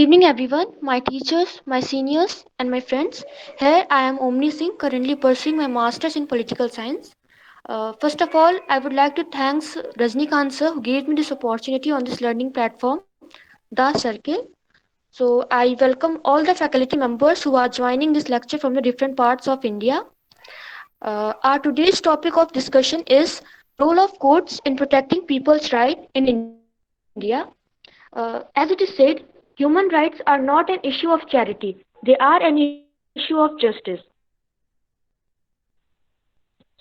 evening, everyone, my teachers, my seniors, and my friends. Here I am Omni Singh, currently pursuing my master's in political science. First of all, I would like to thank Rajnikant sir who gave me this opportunity on this learning platform, The Circle. So I welcome all the faculty members who are joining this lecture from the different parts of India. Our today's topic of discussion is role of courts in protecting people's right in India. As it is said, human rights are not an issue of charity, they are an issue of justice.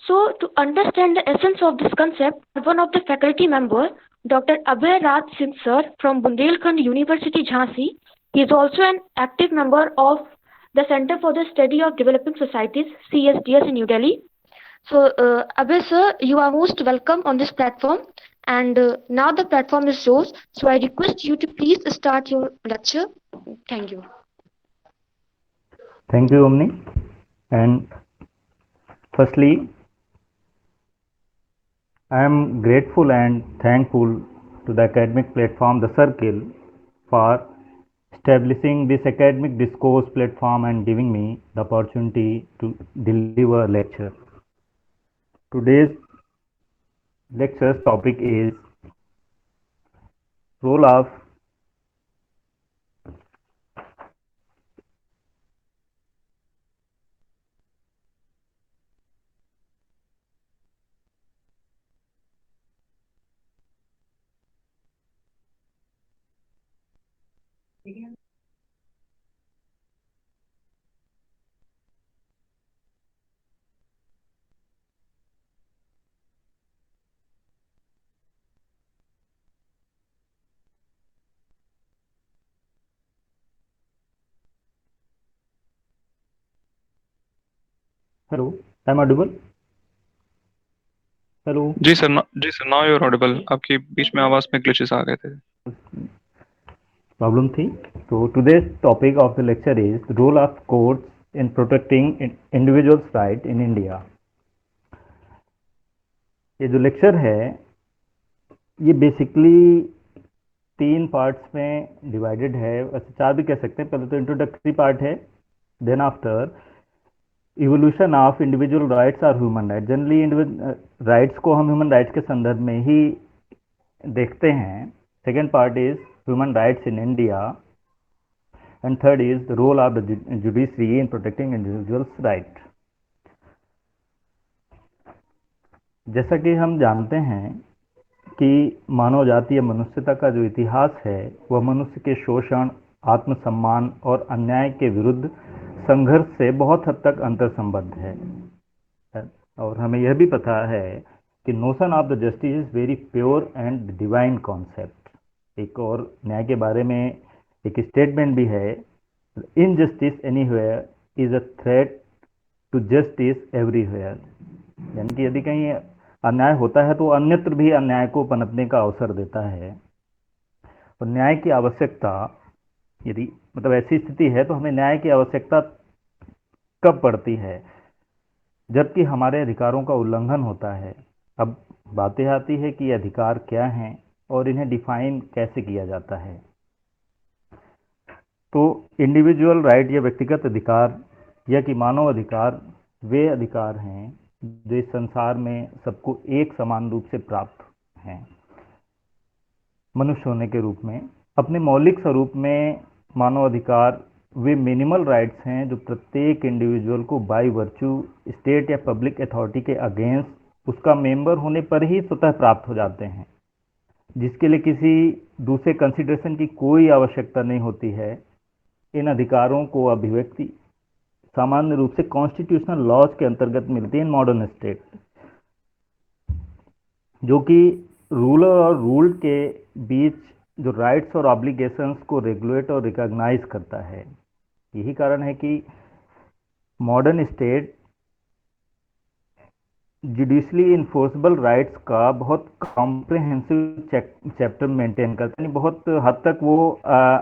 So, to understand the essence of this concept, one of the faculty members, Dr. Abhay Raj Singh sir from Bundelkhand University, Jhansi. He is also an active member of the Center for the Study of Developing Societies, CSDS in New Delhi. So, Abhay sir, you are most welcome on this platform. And now the platform is yours. So, I request you to please start your lecture. Thank you. Thank you, Omni. And firstly, I am grateful and thankful to the academic platform, The Circle, for establishing this academic discourse platform and giving me the opportunity to deliver a lecture. Today's lecture's topic is role of hello, am I audible? Hello. जी sir now you're audible. आपकी बीच में आवाज में glitches आ गए थे। Problem थी। तो today's topic of the lecture is role of courts in protecting individuals right in India. ये जो लेक्चर है ये बेसिकली 3 पार्ट्स में डिवाइडेड है, वैसे 4 भी कह सकते हैं। पहले तो इंट्रोडक्टरी पार्ट है, then after evolution of individual rights और ह्यूमन राइट। जनरली राइट्स को हम ह्यूमन राइट्स के संदर्भ में ही देखते हैं। Second part is human rights in India and third is the role of the judiciary in protecting individuals right. जैसा कि हम जानते हैं कि मानव जाति या मनुष्यता का जो इतिहास है वह मनुष्य के शोषण, आत्मसम्मान और अन्याय के विरुद्ध संघर्ष से बहुत हद तक अंतर्संबद्ध है। और हमें यह भी पता है कि notion of the justice is very pure and divine concept. एक और न्याय के बारे में एक स्टेटमेंट भी है, injustice anywhere is a threat to justice everywhere. यानी कि यदि कहीं अन्याय होता है तो अन्यत्र भी अन्याय को पनपने का अवसर देता है। और न्याय की आवश्यकता, यदि मतलब ऐसी स्थिति है तो हमें न्याय की आवश्यकता कब पड़ती है? जबकि हमारे अधिकारों का उल्लंघन होता है। अब बातें आती है कि ये अधिकार क्या हैं और इन्हें डिफाइन कैसे किया जाता है। तो इंडिविजुअल राइट या व्यक्तिगत अधिकार या कि मानव अधिकार वे अधिकार हैं जो इस संसार में सबको एक समान रूप से प्राप्त हैं। मनुष्य होने के रूप में अपने मौलिक स्वरूप में मानव अधिकार वे मिनिमल राइट्स हैं जो प्रत्येक इंडिविजुअल को बाय वर्च्यू स्टेट या पब्लिक अथॉरिटी के अगेंस्ट उसका मेंबर होने पर ही स्वतः प्राप्त हो जाते हैं, जिसके लिए किसी दूसरे कंसिडरेशन की कोई आवश्यकता नहीं होती है। इन अधिकारों को अभिव्यक्ति सामान्य रूप से कॉन्स्टिट्यूशनल लॉज के अंतर्गत मिलती है इन मॉडर्न स्टेट, जो कि रूलर और रूल्ड के बीच जो राइट्स और ऑब्लिगेशंस को रेगुलेट और रिकॉग्नाइज करता है। यही कारण है कि modern state judicially enforceable rights का बहुत कॉम्प्रिहेंसिव चैप्टर मेंटेन करता है। बहुत हद तक वो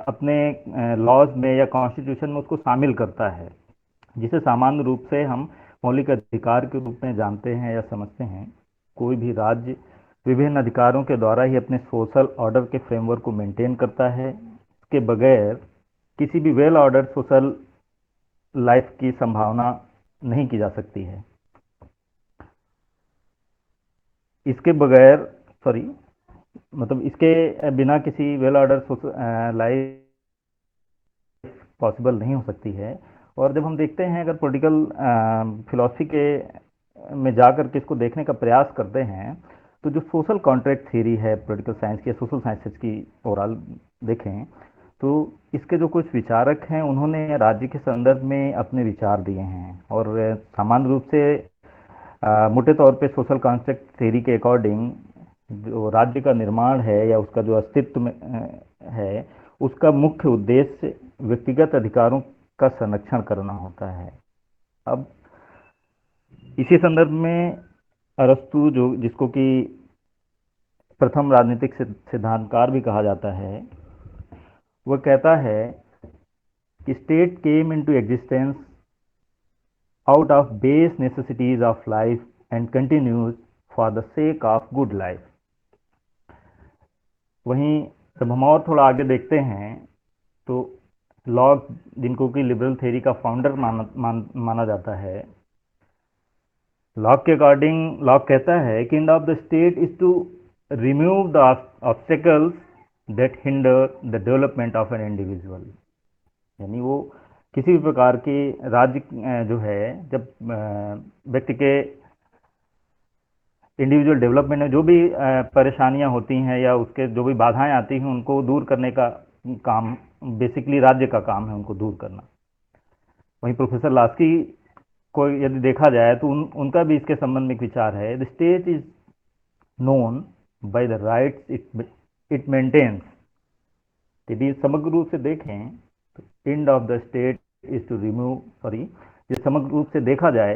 अपने लॉज में या कॉन्स्टिट्यूशन में उसको शामिल करता है, जिसे सामान्य रूप से हम मौलिक अधिकार के रूप में जानते हैं या समझते हैं। कोई भी राज्य विभिन्न अधिकारों के द्वारा ही अपने सोशल ऑर्डर के फ्रेमवर्क को मेंटेन करता है। इसके बगैर किसी भी वेल ऑर्डर सोशल लाइफ की संभावना नहीं की जा सकती है। इसके बगैर, सॉरी, मतलब इसके बिना किसी वेल ऑर्डर लाइफ पॉसिबल नहीं हो सकती है। और जब हम देखते हैं, अगर पॉलिटिकल फिलॉसफी के में जाकर के इसको देखने का प्रयास करते हैं, तो जो सोशल कॉन्ट्रैक्ट थ्योरी है पॉलिटिकल साइंस की या सोशल साइंसेज की ओवरऑल देखें, तो इसके जो कुछ विचारक हैं उन्होंने राज्य के संदर्भ में अपने विचार दिए हैं। और सामान्य रूप से मोटे तौर पे सोशल कॉन्ट्रैक्ट थ्योरी के अकॉर्डिंग जो राज्य का निर्माण है या उसका जो अस्तित्व में है, उसका मुख्य उद्देश्य व्यक्तिगत अधिकारों का संरक्षण करना होता है। अब इसी संदर्भ में अरस्तु, जो जिसको कि प्रथम राजनीतिक सिद्धांतकार भी कहा जाता है, वह कहता है कि state came into existence out of base necessities of life and continues for the sake of good life। वहीं जब हम और थोड़ा आगे देखते हैं, तो लॉक, जिनको कि लिबरल थ्योरी का फाउंडर माना जाता है, लॉक के अकॉर्डिंग लॉक कहता है कि end of the state is to remove the obstacles that hinder the development of an individual. यानी वो किसी भी प्रकार की राज्य जो है, जब व्यक्ति के इंडिविजुअल डेवलपमेंट में जो भी परेशानियां होती हैं या उसके जो भी बाधाएं आती हैं, उनको दूर करने का काम बेसिकली राज्य का काम है, उनको दूर करना। वहीं प्रोफेसर लास्की को यदि देखा जाए तो उनका भी इसके संबंध में एक विचार है, the state is known by the rights it maintains. यदि समग्र रूप से देखें तो end of the state is to remove, sorry, ये समग्र रूप से देखा जाए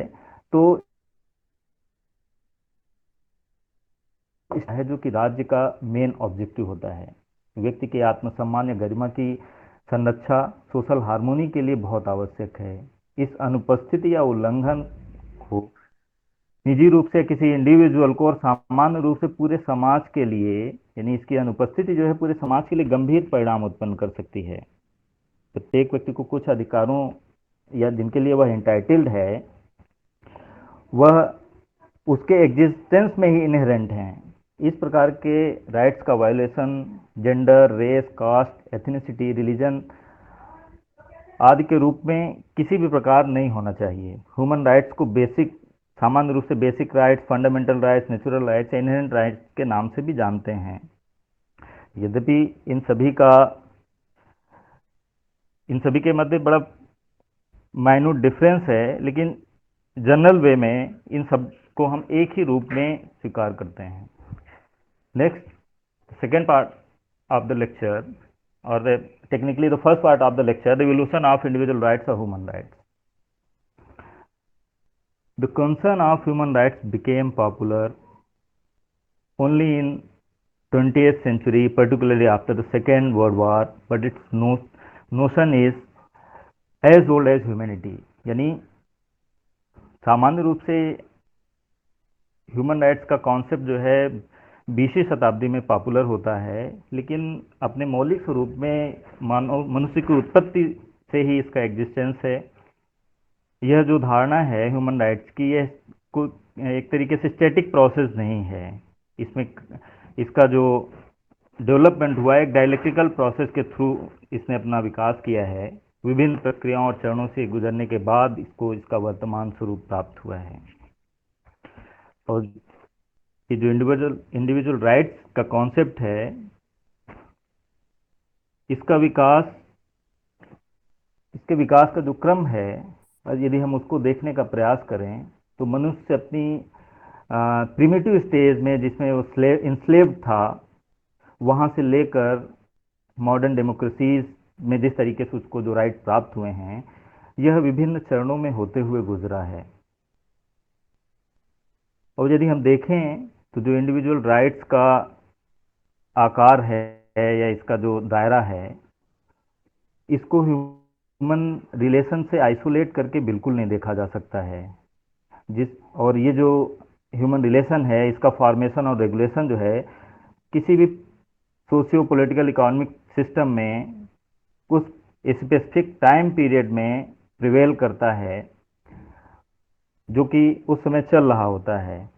तो है जो कि राज्य का मेन ऑब्जेक्टिव होता है। व्यक्ति के आत्मसम्मान या गरिमा की संरक्षा सोशल हार्मोनी के लिए बहुत आवश्यक है। इस अनुपस्थिति या उल्लंघन को निजी रूप से किसी इंडिविजुअल को और सामान्य रूप से पूरे समाज के लिए, यानी इसकी अनुपस्थिति जो है पूरे समाज के लिए गंभीर परिणाम उत्पन्न कर सकती है। प्रत्येक व्यक्ति को कुछ अधिकारों या जिनके लिए वह एंटाइटल्ड है, वह उसके एग्जिस्टेंस में ही इनहेरेंट हैं। इस प्रकार के राइट्स का violation gender, race, caste, ethnicity, religion आदि के रूप में किसी भी प्रकार नहीं होना चाहिए। ह्यूमन राइट्स को बेसिक, सामान्य रूप से basic rights, fundamental rights, natural rights, inherent rights के नाम से भी जानते हैं। यद्यपि इन सभी के मध्य बड़ा माइन्यूट डिफरेंस है, लेकिन जनरल वे में इन सब को हम एक ही रूप में स्वीकार करते हैं। Next, second part of the lecture, और technically the first part of the lecture, the evolution of individual rights or human rights. The concern of human rights became popular only in 20th century, particularly after the Second World War, but its notion is as old as humanity। यानी सामान्य रूप से human rights का concept जो है 20वीं शताब्दी में popular होता है, लेकिन अपने मौलिक स्वरूप में मनुष्य की उत्पत्ति से ही इसका एग्जिस्टेंस है। यह जो धारणा है ह्यूमन राइट्स की, यह एक तरीके से स्टैटिक प्रोसेस नहीं है। इसमें इसका जो डेवलपमेंट हुआ है एक डायलेक्ट्रिकल प्रोसेस के थ्रू इसने अपना विकास किया है। विभिन्न प्रक्रियाओं और चरणों से गुजरने के बाद इसको इसका वर्तमान स्वरूप प्राप्त हुआ है। और कि जो इंडिविजुअल राइट्स का कॉन्सेप्ट है, इसके विकास का जो क्रम है, यदि हम उसको देखने का प्रयास करें तो मनुष्य अपनी प्रिमिटिव स्टेज में, जिसमें वो इंस्लेव्ड था, वहां से लेकर मॉडर्न डेमोक्रेसीज में जिस तरीके से उसको जो राइट प्राप्त हुए हैं, यह विभिन्न चरणों में होते हुए गुजरा है। और यदि हम देखें तो जो इंडिविजुअल राइट्स का आकार है या इसका जो दायरा है, इसको ह्यूमन रिलेशन से आइसोलेट करके बिल्कुल नहीं देखा जा सकता है। और ये जो ह्यूमन रिलेशन है, इसका फॉर्मेशन और रेगुलेशन जो है किसी भी सोशियो पॉलिटिकल इकोनॉमिक सिस्टम में कुछ स्पेसिफिक टाइम पीरियड में प्रिवेल करता है, जो कि उस समय चल रहा होता है,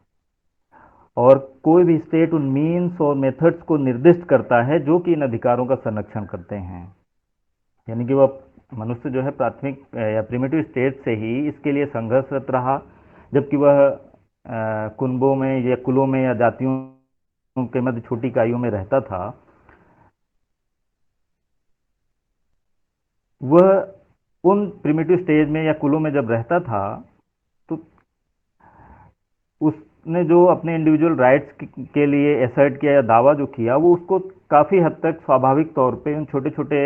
और कोई भी स्टेट उन मीन्स और मेथड्स को निर्दिष्ट करता है जो कि इन अधिकारों का संरक्षण करते हैं। यानी कि वह मनुष्य जो है प्राथमिक या प्रिमिटिव स्टेट से ही इसके लिए संघर्षरत रहा, जबकि वह कुनबों में या कुलों में या जातियों के मध्य छोटी इकाइयों में रहता था। वह उन प्रिमिटिव स्टेज में या कुलों में जब रहता था, तो उसने जो अपने इंडिविजुअल राइट्स के लिए एसर्ट किया या दावा जो किया, वो उसको काफ़ी हद तक स्वाभाविक तौर पे उन छोटे छोटे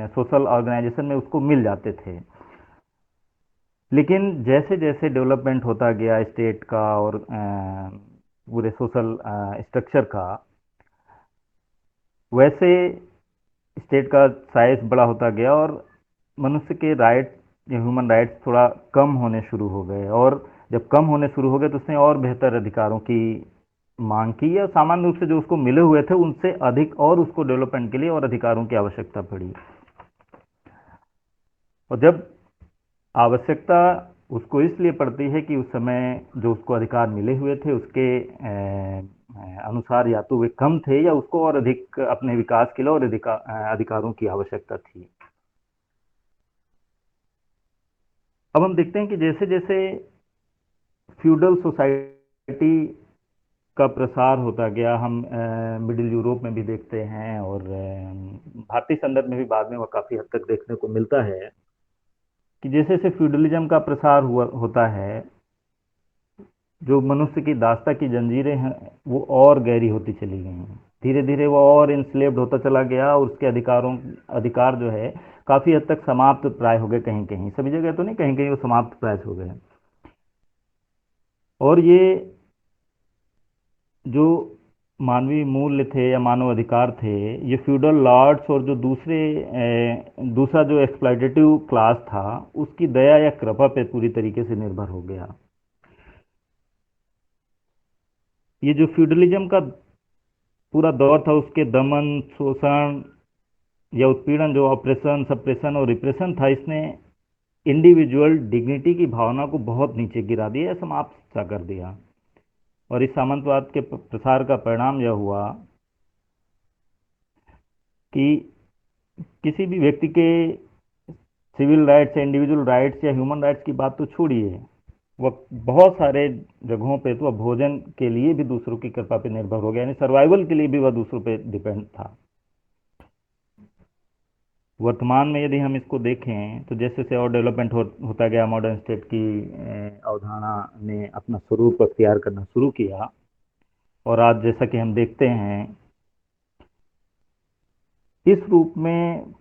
सोशल ऑर्गेनाइजेशन में उसको मिल जाते थे। लेकिन जैसे जैसे डेवलपमेंट होता गया स्टेट का और पूरे सोशल स्ट्रक्चर का, वैसे स्टेट का साइज बड़ा होता गया और मनुष्य के राइट या ह्यूमन राइट्स थोड़ा कम होने शुरू हो गए। और जब कम होने शुरू हो गए तो उसने और बेहतर अधिकारों की मांग की, या सामान्य रूप से जो उसको मिले हुए थे उनसे अधिक, और उसको डेवलपमेंट के लिए और अधिकारों की आवश्यकता पड़ी। और जब आवश्यकता उसको इसलिए पड़ती है कि उस समय जो उसको अधिकार मिले हुए थे उसके अनुसार या तो वे कम थे, या उसको और अधिक अपने विकास के लिए और अधिकारों की आवश्यकता थी। अब हम देखते हैं कि जैसे जैसे फ्यूडल सोसाइटी का प्रसार होता गया, हम मिडिल यूरोप में भी देखते हैं, और भारतीय संदर्भ में भी बाद में वह काफ़ी हद तक देखने को मिलता है कि जैसे जैसे फ्यूडलिज्म का प्रसार हुआ होता है, जो मनुष्य की दास्ता की जंजीरें हैं वो और गहरी होती चली गई हैं। धीरे धीरे वो और इंस्लेव्ड होता चला गया, और उसके अधिकार जो है काफ़ी हद तक समाप्त प्राय हो गए। कहीं कहीं, सभी जगह तो नहीं, कहीं कहीं वो समाप्त प्राय हो गए। और ये जो मानवीय मूल्य थे या मानव अधिकार थे, ये फ्यूडल लॉर्ड्स और जो दूसरा जो एक्सप्लॉइटेटिव क्लास था उसकी दया या कृपा पे पूरी तरीके से निर्भर हो गया। ये जो फ्यूडलिज्म का पूरा दौर था, उसके दमन, शोषण या उत्पीड़न, जो ऑपरेशन, सप्रेशन और रिप्रेशन था, इसने इंडिविजुअल डिग्निटी की भावना को बहुत नीचे गिरा दिया, समाप्त सा कर दिया। और इस सामंतवाद के प्रसार का परिणाम यह हुआ कि किसी भी व्यक्ति के सिविल राइट्स या इंडिविजुअल राइट्स या ह्यूमन राइट्स की बात तो छोड़िए, वह बहुत सारे जगहों पे तो वह भोजन के लिए भी दूसरों की कृपा पे निर्भर हो गया, यानी सर्वाइवल के लिए भी वह दूसरों पे डिपेंड था। वर्तमान में यदि हम इसको देखें तो जैसे जैसे और डेवलपमेंट होता गया, मॉडर्न स्टेट की अवधारणा ने अपना स्वरूप अख्तियार करना शुरू किया, और आज जैसा कि हम देखते हैं, इस रूप में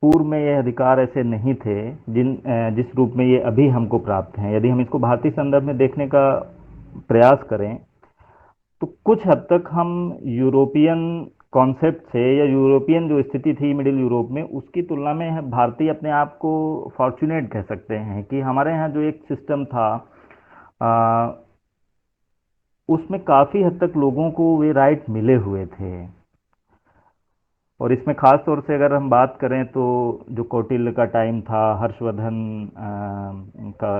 पूर्व में यह अधिकार ऐसे नहीं थे जिस रूप में ये अभी हमको प्राप्त हैं। यदि हम इसको भारतीय संदर्भ में देखने का प्रयास करें तो कुछ हद तक हम यूरोपियन कॉन्सेप्ट से, या यूरोपियन जो स्थिति थी मिडिल यूरोप में, उसकी तुलना में भारतीय अपने आप को फॉर्चुनेट कह सकते हैं कि हमारे यहाँ जो एक सिस्टम था, आ, उसमें काफ़ी हद तक लोगों को वे राइट मिले हुए थे। और इसमें खास तौर से अगर हम बात करें तो जो कौटिल्य का टाइम था, हर्षवर्धन का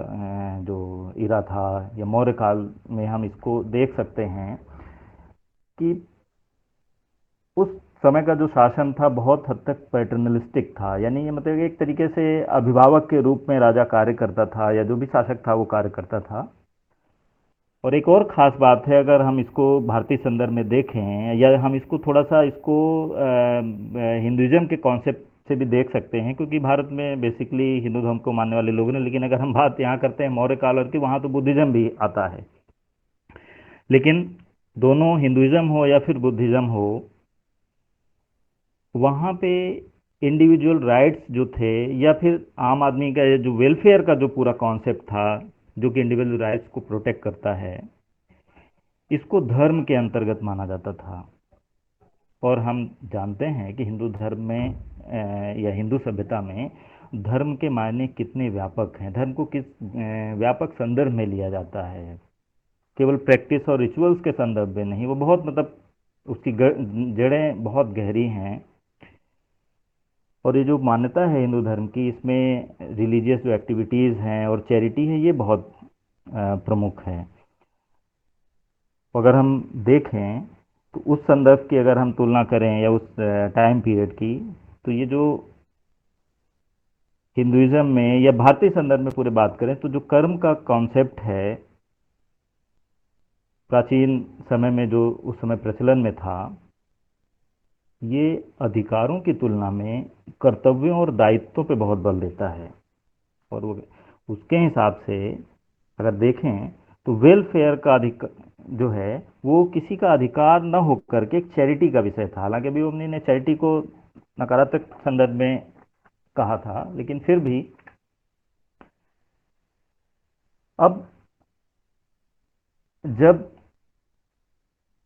जो इरा था, या मौर्य काल में हम इसको देख सकते हैं कि उस समय का जो शासन था बहुत हद तक पैटर्नलिस्टिक था। यानी ये मतलब एक तरीके से अभिभावक के रूप में राजा कार्य करता था, या जो भी शासक था वो कार्य करता था। और एक और ख़ास बात है, अगर हम इसको भारतीय संदर्भ में देखें, या हम इसको थोड़ा सा इसको हिंदुइज्म के कॉन्सेप्ट से भी देख सकते हैं, क्योंकि भारत में बेसिकली हिंदू धर्म को मानने वाले लोग हैं। लेकिन अगर हम बात यहाँ करते हैं मौर्य काल और की, वहाँ तो बुद्धिज़्म भी आता है। लेकिन दोनों, हिंदुइज्म हो या फिर बुद्धिज़्म हो, वहाँ पे इंडिविजुअल राइट्स जो थे, या फिर आम आदमी का जो वेलफेयर का जो पूरा कॉन्सेप्ट था, जो कि इंडिविजुअल राइट्स को प्रोटेक्ट करता है, इसको धर्म के अंतर्गत माना जाता था। और हम जानते हैं कि हिंदू धर्म में या हिंदू सभ्यता में धर्म के मायने कितने व्यापक हैं। धर्म को किस व्यापक संदर्भ में लिया जाता है, केवल प्रैक्टिस और रिचुअल्स के संदर्भ में नहीं। वो बहुत मतलब उसकी जड़ें बहुत गहरी हैं। और ये जो मान्यता है हिंदू धर्म की, इसमें रिलीजियस जो एक्टिविटीज़ हैं और चैरिटी है, ये बहुत प्रमुख है। अगर हम देखें तो उस संदर्भ की अगर हम तुलना करें या उस टाइम पीरियड की, तो ये जो हिंदुइज्म में या भारतीय संदर्भ में पूरे बात करें तो जो कर्म का कॉन्सेप्ट है, प्राचीन समय में जो उस समय प्रचलन में था, ये अधिकारों की तुलना में कर्तव्यों और दायित्वों पे बहुत बल देता है। और वो उसके हिसाब से अगर देखें तो वेलफेयर का अधिकार जो है वो किसी का अधिकार न होकर के एक चैरिटी का विषय था। हालांकि अभी ओमनी ने चैरिटी को नकारात्मक संदर्भ में कहा था, लेकिन फिर भी अब जब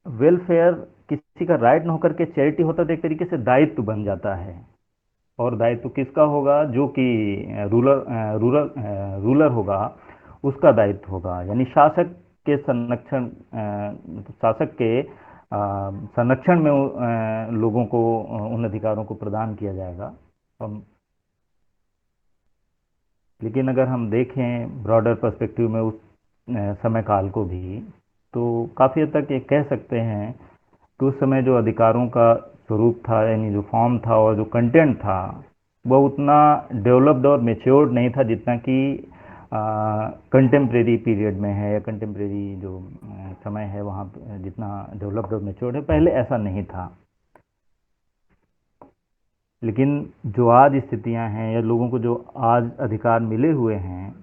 वेलफेयर किसी का राइट न होकर के चैरिटी होता है तो एक तरीके से दायित्व बन जाता है। और दायित्व किसका होगा? जो कि रूलर होगा, उसका दायित्व होगा। यानी शासक के संरक्षण शासक के संरक्षण में लोगों को उन अधिकारों को प्रदान किया जाएगा। हम लेकिन अगर हम देखें ब्रॉडर पर्सपेक्टिव में उस समय काल को भी, तो काफ़ी हद तक ये कह सकते हैं कि उस समय जो अधिकारों का स्वरूप था, यानी जो फॉर्म था और जो कंटेंट था, वह उतना डेवलप्ड और मेच्योर्ड नहीं था जितना कि कंटेम्प्रेरी पीरियड में है, या कंटेम्प्रेरी जो समय है वहाँ जितना डेवलप्ड और मेच्योर्ड है, पहले ऐसा नहीं था। लेकिन जो आज स्थितियां हैं या लोगों को जो आज अधिकार मिले हुए हैं,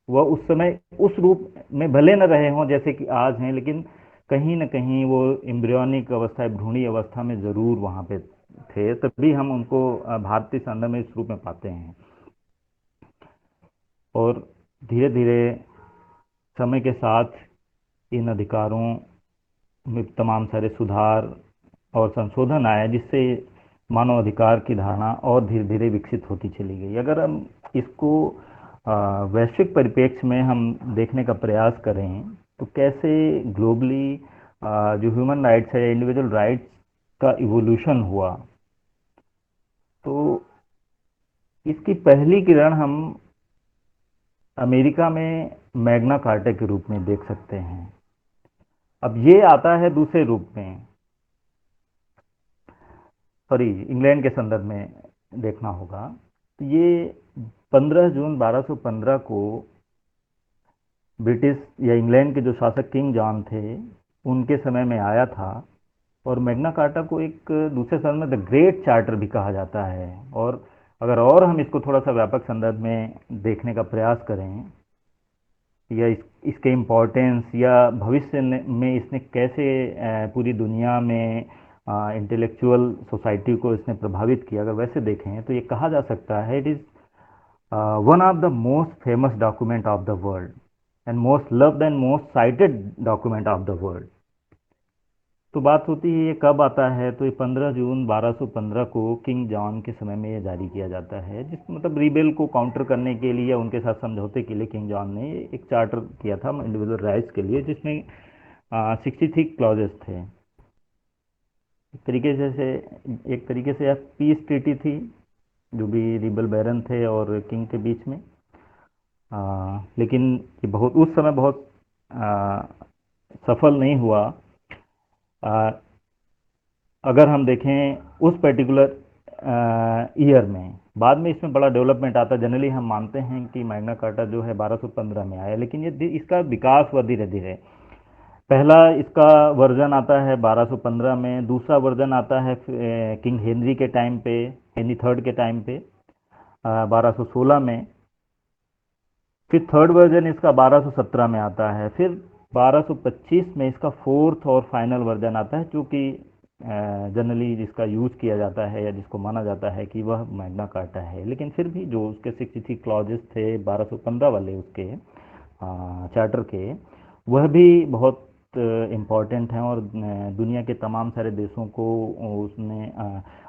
वह उस समय उस रूप में भले न रहे हों जैसे कि आज हैं, लेकिन कहीं न कहीं वो एम्ब्रियोनिक अवस्था, भ्रूणी अवस्था में ज़रूर वहाँ पे थे। तभी हम उनको भारतीय संदर्भ में इस रूप में पाते हैं। और धीरे धीरे समय के साथ इन अधिकारों में तमाम सारे सुधार और संशोधन आया, जिससे मानव अधिकार की धारणा और धीरे धीरे विकसित होती चली गई। अगर हम इसको वैश्विक परिप्रेक्ष्य में हम देखने का प्रयास करें तो कैसे ग्लोबली जो ह्यूमन राइट्स है, इंडिविजुअल राइट्स का इवोल्यूशन हुआ, तो इसकी पहली किरण हम अमेरिका में मैग्ना कार्टा के रूप में देख सकते हैं। अब ये आता है दूसरे रूप में, सॉरी, इंग्लैंड के संदर्भ में देखना होगा। तो ये 15 जून 1215 को ब्रिटिश या इंग्लैंड के जो शासक किंग जॉन थे, उनके समय में आया था। और मैग्ना कार्टा को एक दूसरे शब्द में द ग्रेट चार्टर भी कहा जाता है। और अगर और हम इसको थोड़ा सा व्यापक संदर्भ में देखने का प्रयास करें, या इसके इम्पोर्टेंस या भविष्य में इसने कैसे पूरी दुनिया में इंटेलेक्चुअल सोसाइटी को इसने प्रभावित किया, अगर वैसे देखें तो ये कहा जा सकता है it is one of the most famous document of the world and most loved and most cited document of the world। तो बात होती है ये कब आता है, तो ये 15 जून 1215 को किंग जॉन के समय में ये जारी किया जाता है। जिस मतलब रिबेल को काउंटर करने के लिए या उनके साथ समझौते के लिए किंग जॉन ने एक चार्टर किया था इंडिविजुअल राइट्स के लिए, जिसमें 63 क्लॉजेस थे। एक तरीके से पीस ट्रीटी थी, जो भी रिबल बैरन थे और किंग के बीच में। लेकिन ये बहुत उस समय बहुत सफल नहीं हुआ। अगर हम देखें उस पर्टिकुलर ईयर में, बाद में इसमें बड़ा डेवलपमेंट आता है। जनरली हम मानते हैं कि मैग्ना कार्टा जो है 1215 में आया, लेकिन ये इसका विकास हुआ धीरे धीरे। पहला इसका वर्जन आता है 1215 में, दूसरा वर्जन आता है किंग हेनरी के टाइम पे, हेनरी थर्ड के टाइम पे 1216 में। फिर थर्ड वर्जन इसका 1217 में आता है। फिर 1225 में इसका फोर्थ और फाइनल वर्जन आता है, जो कि जनरली जिसका यूज़ किया जाता है या जिसको माना जाता है कि वह मैग्ना कार्टा है। लेकिन फिर भी जो उसके 63 क्लॉजेस थे 1215 वाले उसके चार्टर के, वह भी बहुत इम्पॉर्टेंट हैं। और दुनिया के तमाम सारे देशों को उसने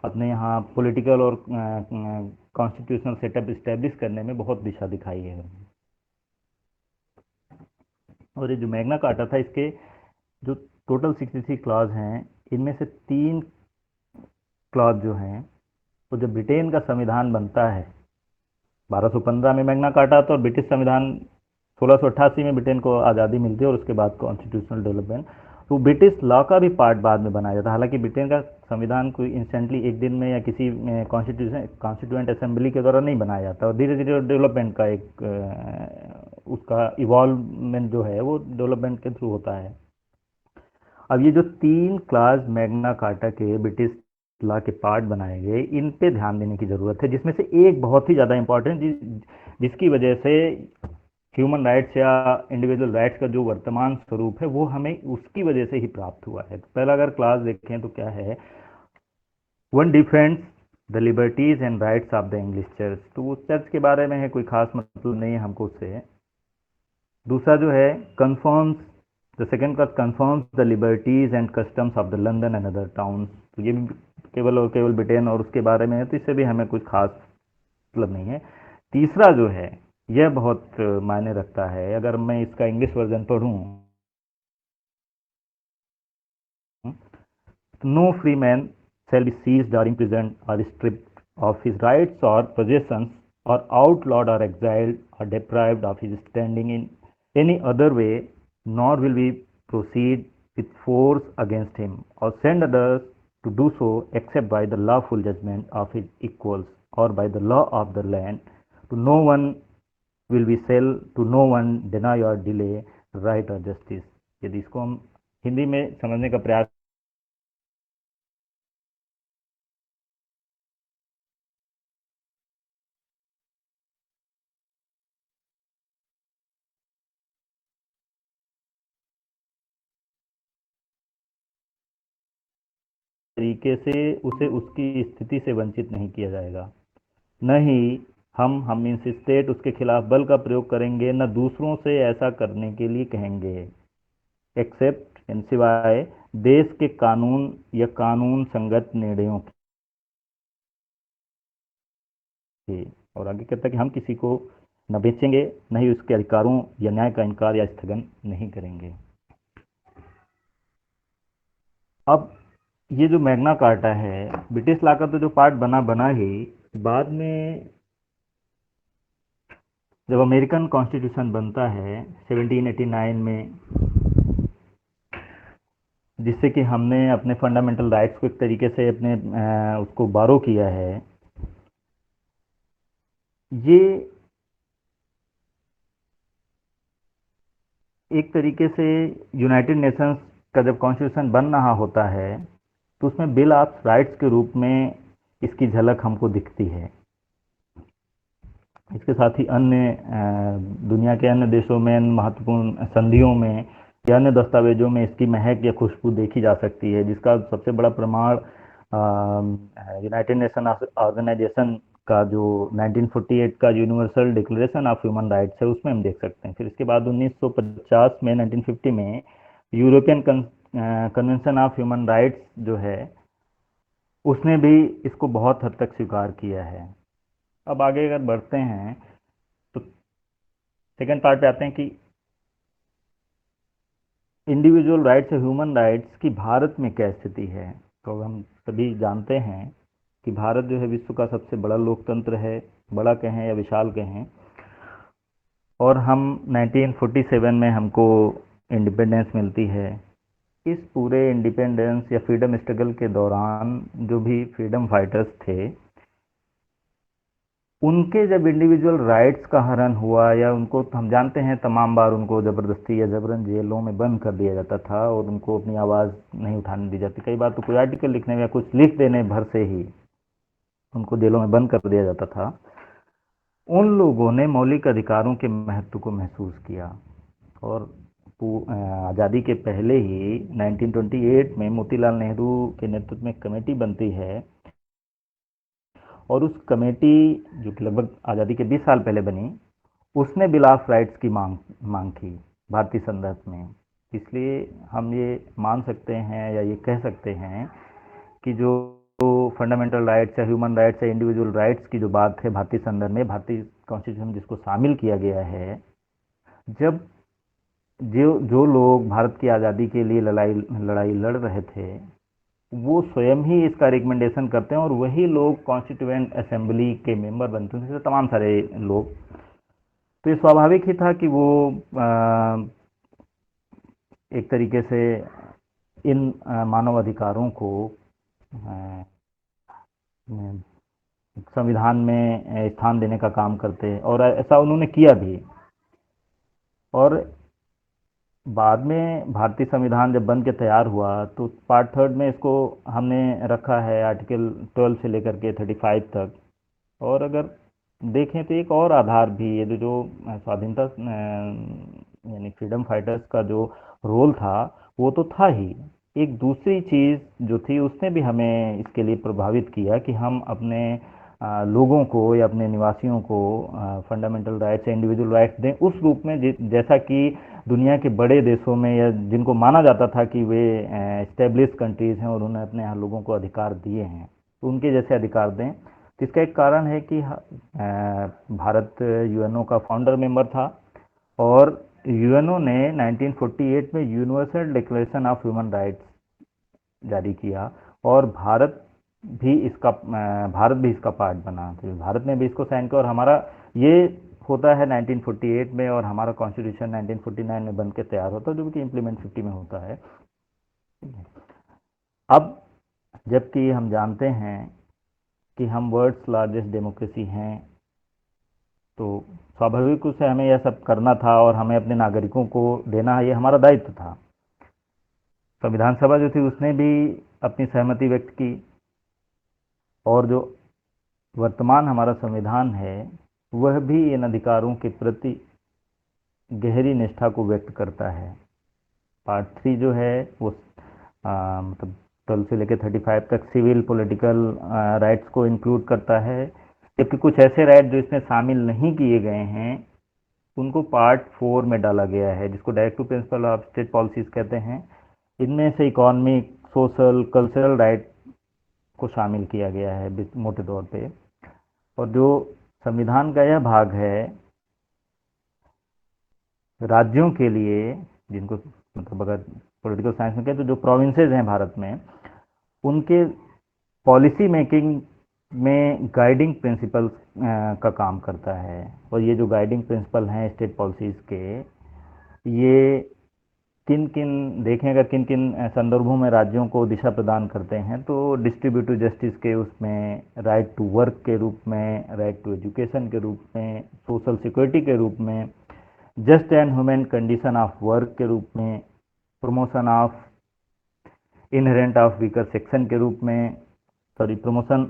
अपने यहाँ पॉलिटिकल और कॉन्स्टिट्यूशनल सेटअप इस्टेब्लिश करने में बहुत दिशा दिखाई है। और ये जो मैग्ना कार्टा था, इसके जो टोटल 63 क्लॉज हैं, इनमें से 3 क्लॉज जो हैं वो जब ब्रिटेन का संविधान बनता है 1215 में मैग्ना कार्टा था और ब्रिटिश संविधान 1688 में ब्रिटेन को आज़ादी मिलती है और उसके बाद कॉन्स्टिट्यूशनल डेवलपमेंट, तो ब्रिटिश लॉ का भी पार्ट बाद में बनाया जाता है। हालांकि ब्रिटेन का संविधान कोई इंस्टेंटली एक दिन में या किसी कॉन्स्टिट्यूएंट असेंबली के द्वारा नहीं बनाया जाता और धीरे धीरे डेवलपमेंट का एक उसका इवॉल्वमेंट जो है वो डेवलपमेंट के थ्रू होता है। अब ये जो 3 क्लास मैग्ना कार्टा के ब्रिटिश लॉ के पार्ट बनाए गए, इन पे ध्यान देने की ज़रूरत है, जिसमें से एक बहुत ही ज़्यादा इंपॉर्टेंट जिसकी वजह से ह्यूमन राइट्स या इंडिविजुअल राइट्स का जो वर्तमान स्वरूप है वो हमें उसकी वजह से ही प्राप्त हुआ है। तो पहला अगर क्लास देखें तो क्या है, one defends the liberties and rights of the English church. तो वो चर्च के बारे में है, कोई खास मतलब नहीं है हमको उससे। दूसरा जो है confirms the second class confirms the liberties and customs of the London and other towns. तो ये भी केवल और केवल ब्रिटेन और उसके बारे में है, तो इससे भी हमें कुछ खास मतलब नहीं है। तीसरा जो है यह बहुत मायने रखता है, अगर मैं इसका इंग्लिश वर्जन पढ़ूं, no free man shall be seized or imprisoned or stripped of his rights or possessions or outlawed or exiled or deprived of his standing in any other way, nor will we proceed with force against him or send others to do so except by the lawful judgment of his equals or by the law of the land. To no one will we sell, to no one deny or delay right or justice। यदि इसको हम हिंदी में समझने का प्रयास तरीके से उसे उसकी स्थिति से वंचित नहीं किया जाएगा, न ही हम इंसिस्टेट उसके खिलाफ बल का प्रयोग करेंगे, न दूसरों से ऐसा करने के लिए कहेंगे, एक्सेप्ट सिवाय देश के कानून या कानून संगत निर्णयों के। और आगे कहता है कि हम किसी को न बेचेंगे, न ही उसके अधिकारों या न्याय का इनकार या स्थगन नहीं करेंगे। अब ये जो मैग्ना कार्टा है ब्रिटिश लॉ का तो जो पार्ट बना ही, बाद में जब अमेरिकन कॉन्स्टिट्यूशन बनता है 1789 में, जिससे कि हमने अपने फंडामेंटल राइट्स को एक तरीके से अपने उसको बारो किया है, ये एक तरीके से यूनाइटेड नेशंस का जब कॉन्स्टिट्यूशन बन रहा होता है तो उसमें बिल ऑफ राइट्स के रूप में इसकी झलक हमको दिखती है। इसके साथ ही अन्य दुनिया के अन्य देशों में महत्वपूर्ण संधियों में या अन्य दस्तावेजों में इसकी महक या खुशबू देखी जा सकती है, जिसका सबसे बड़ा प्रमाण यूनाइटेड नेशन ऑर्गेनाइजेशन का जो 1948 का universal declaration of human rights है उसमें हम देख सकते हैं। फिर इसके बाद 1950 में 1950 में European convention of human rights जो है उसने भी इसको बहुत हद तक स्वीकार किया है। अब आगे अगर बढ़ते हैं तो सेकेंड पार्ट पे आते हैं कि इंडिविजुअल राइट्स और ह्यूमन राइट्स की भारत में क्या स्थिति है। तो हम सभी जानते हैं कि भारत जो है विश्व का सबसे बड़ा लोकतंत्र है, बड़ा कहें या विशाल कहें, और हम 1947 में हमको इंडिपेंडेंस मिलती है। इस पूरे इंडिपेंडेंस या फ्रीडम स्ट्रगल के दौरान जो भी फ्रीडम फाइटर्स थे उनके जब इंडिविजुअल राइट्स का हनन हुआ या उनको, हम जानते हैं तमाम बार उनको ज़बरदस्ती या जबरन जेलों में बंद कर दिया जाता था और उनको अपनी आवाज़ नहीं उठाने दी जाती, कई बार तो कोई आर्टिकल लिखने में या कुछ लिख देने भर से ही उनको जेलों में बंद कर दिया जाता था। उन लोगों ने मौलिक अधिकारों के महत्व को महसूस किया और आज़ादी के पहले ही 1928 में मोतीलाल नेहरू के नेतृत्व में कमेटी बनती है और उस कमेटी जो कि लगभग आज़ादी के 20 साल पहले बनी, उसने बिल ऑफ राइट्स की मांग की भारतीय संदर्भ में। इसलिए हम ये मान सकते हैं या ये कह सकते हैं कि जो फंडामेंटल राइट्स या ह्यूमन राइट्स या इंडिविजुअल राइट्स की जो बात है भारतीय संदर्भ में, भारतीय कॉन्स्टिट्यूशन जिसको शामिल किया गया है, जब जो लोग भारत की आज़ादी के लिए लड़ाई लड़ रहे थे वो स्वयं ही इसका रिकमेंडेशन करते हैं और वही लोग कॉन्स्टिट्यूएंट असेंबली के मेंबर बनते हैं, जैसे तमाम सारे लोग। तो ये स्वाभाविक ही था कि वो एक तरीके से इन मानव अधिकारों को अ, संविधान में स्थान देने का काम करते हैं, और ऐसा उन्होंने किया भी। और बाद में भारतीय संविधान जब बन के तैयार हुआ तो पार्ट थर्ड में इसको हमने रखा है, आर्टिकल 12 से लेकर के 35 तक। और अगर देखें तो एक और आधार भी, ये जो स्वाधीनता यानी फ्रीडम फाइटर्स का जो रोल था वो तो था ही, एक दूसरी चीज़ जो थी उसने भी हमें इसके लिए प्रभावित किया कि हम अपने लोगों को या अपने निवासियों को फंडामेंटल राइट्स या इंडिविजुअल राइट्स दें उस रूप में जैसा कि दुनिया के बड़े देशों में, या जिनको माना जाता था कि वे एस्टेब्लिश कंट्रीज़ हैं और उन्होंने अपने यहाँ लोगों को अधिकार दिए हैं, तो उनके जैसे अधिकार दें। तो इसका एक कारण है कि भारत यूएनओ का फाउंडर मेंबर था, और यूएनओ ने 1948 में universal declaration of human rights जारी किया, और भारत भी इसका पार्ट बना। तो भारत ने भी इसको साइन किया, और हमारा ये होता है 1948 में, और हमारा कॉन्स्टिट्यूशन 1949 में बन के तैयार होता है, जो कि इम्प्लीमेंट 50 में होता है। अब जबकि हम जानते हैं कि हम वर्ल्ड्स लार्जेस्ट डेमोक्रेसी हैं, तो स्वाभाविक रूप से हमें यह सब करना था और हमें अपने नागरिकों को देना, ये हमारा दायित्व था। संविधान सभा जो थी उसने भी अपनी सहमति व्यक्त की, और जो वर्तमान हमारा संविधान है वह भी इन अधिकारों के प्रति गहरी निष्ठा को व्यक्त करता है। पार्ट 3 जो है वो मतलब 12 से लेकर 35 तक सिविल पॉलिटिकल राइट्स को इंक्लूड करता है, जबकि कुछ ऐसे राइट जो इसमें शामिल नहीं किए गए हैं उनको पार्ट 4 में डाला गया है, जिसको directive principle of state policies कहते हैं। इनमें से इकोनॉमिक, सोशल, कल्चरल राइट को शामिल किया गया है मोटे तौर पे। और जो संविधान का यह भाग है राज्यों के लिए, जिनको मतलब अगर पॉलिटिकल साइंस में कहें तो जो प्रोविंसेस हैं भारत में, उनके पॉलिसी मेकिंग में गाइडिंग प्रिंसिपल्स का काम करता है। और ये जो गाइडिंग प्रिंसिपल हैं स्टेट पॉलिसीज़ के, ये किन किन देखें अगर किन किन संदर्भों में राज्यों को दिशा प्रदान करते हैं, तो डिस्ट्रीब्यूटिव जस्टिस के उसमें, राइट टू वर्क के रूप में, राइट टू एजुकेशन के रूप में, सोशल सिक्योरिटी के रूप में, just and human condition of work के रूप में, promotion of inherent of weaker section के रूप में, सॉरी प्रमोशन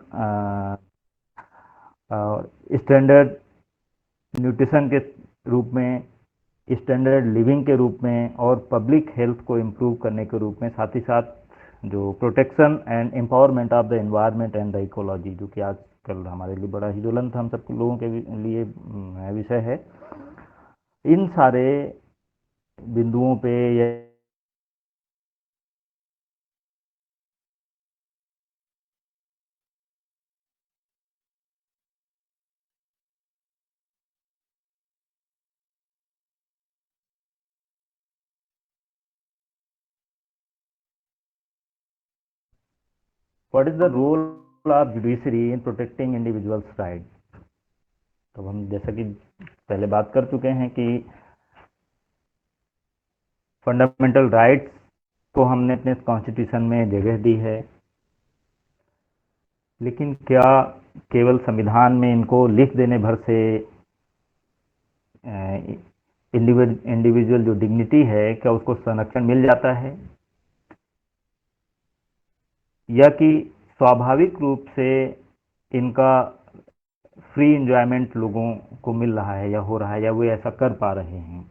स्टैंडर्ड न्यूट्रिशन के रूप में, स्टैंडर्ड लिविंग के रूप में, और पब्लिक हेल्थ को इम्प्रूव करने के रूप में, साथ ही साथ जो protection and empowerment of the environment and the ecology, जो कि आजकल हमारे लिए बड़ा ही ज्वलंत हम सब लोगों के लिए विषय है। इन सारे बिंदुओं पे या what is the role of judiciary in protecting individuals right. तो हम जैसा कि पहले बात कर चुके हैं कि फंडामेंटल राइट्स को हमने अपने कॉन्स्टिट्यूशन में जगह दी है, लेकिन क्या केवल संविधान में इनको लिख देने भर से इंडिविजुअल जो डिग्निटी है क्या उसको संरक्षण मिल जाता है, या कि स्वाभाविक रूप से इनका फ्री इंजॉयमेंट लोगों को मिल रहा है या हो रहा है, या वो ऐसा कर पा रहे हैं।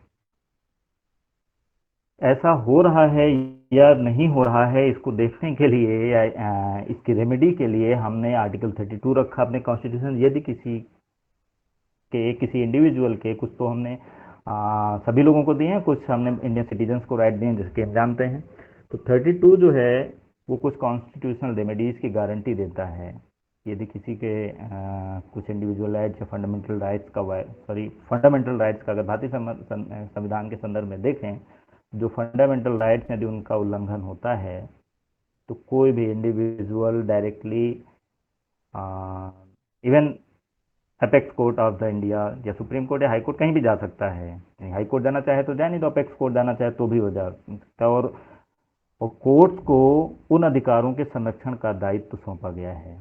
ऐसा हो रहा है या नहीं हो रहा है, इसको देखने के लिए या इसकी रेमेडी के लिए हमने आर्टिकल 32 रखा अपने कॉन्स्टिट्यूशन। यदि किसी इंडिविजुअल के, कुछ तो हमने सभी लोगों को दिए हैं, कुछ हमने इंडियन सिटीजन्स को राइट दिए हैं जिसके हम जानते हैं। तो 32 जो है वो कुछ कॉन्स्टिट्यूशनल रेमेडीज़ की गारंटी देता है। यदि किसी के कुछ इंडिविजुअल राइट्स या फंडामेंटल राइट्स का अगर भारतीय संविधान के संदर्भ में देखें, जो फंडामेंटल राइट्स यदि उनका उल्लंघन होता है तो कोई भी individual directly even apex court of the India या सुप्रीम कोर्ट या हाई कोर्ट कहीं भी जा सकता है। हाई कोर्ट जाना चाहे तो जाए, नहीं तो अपेक्स कोर्ट जाना चाहे तो भी हो जा सकता है। और कोर्ट को उन अधिकारों के संरक्षण का दायित्व सौंपा गया है।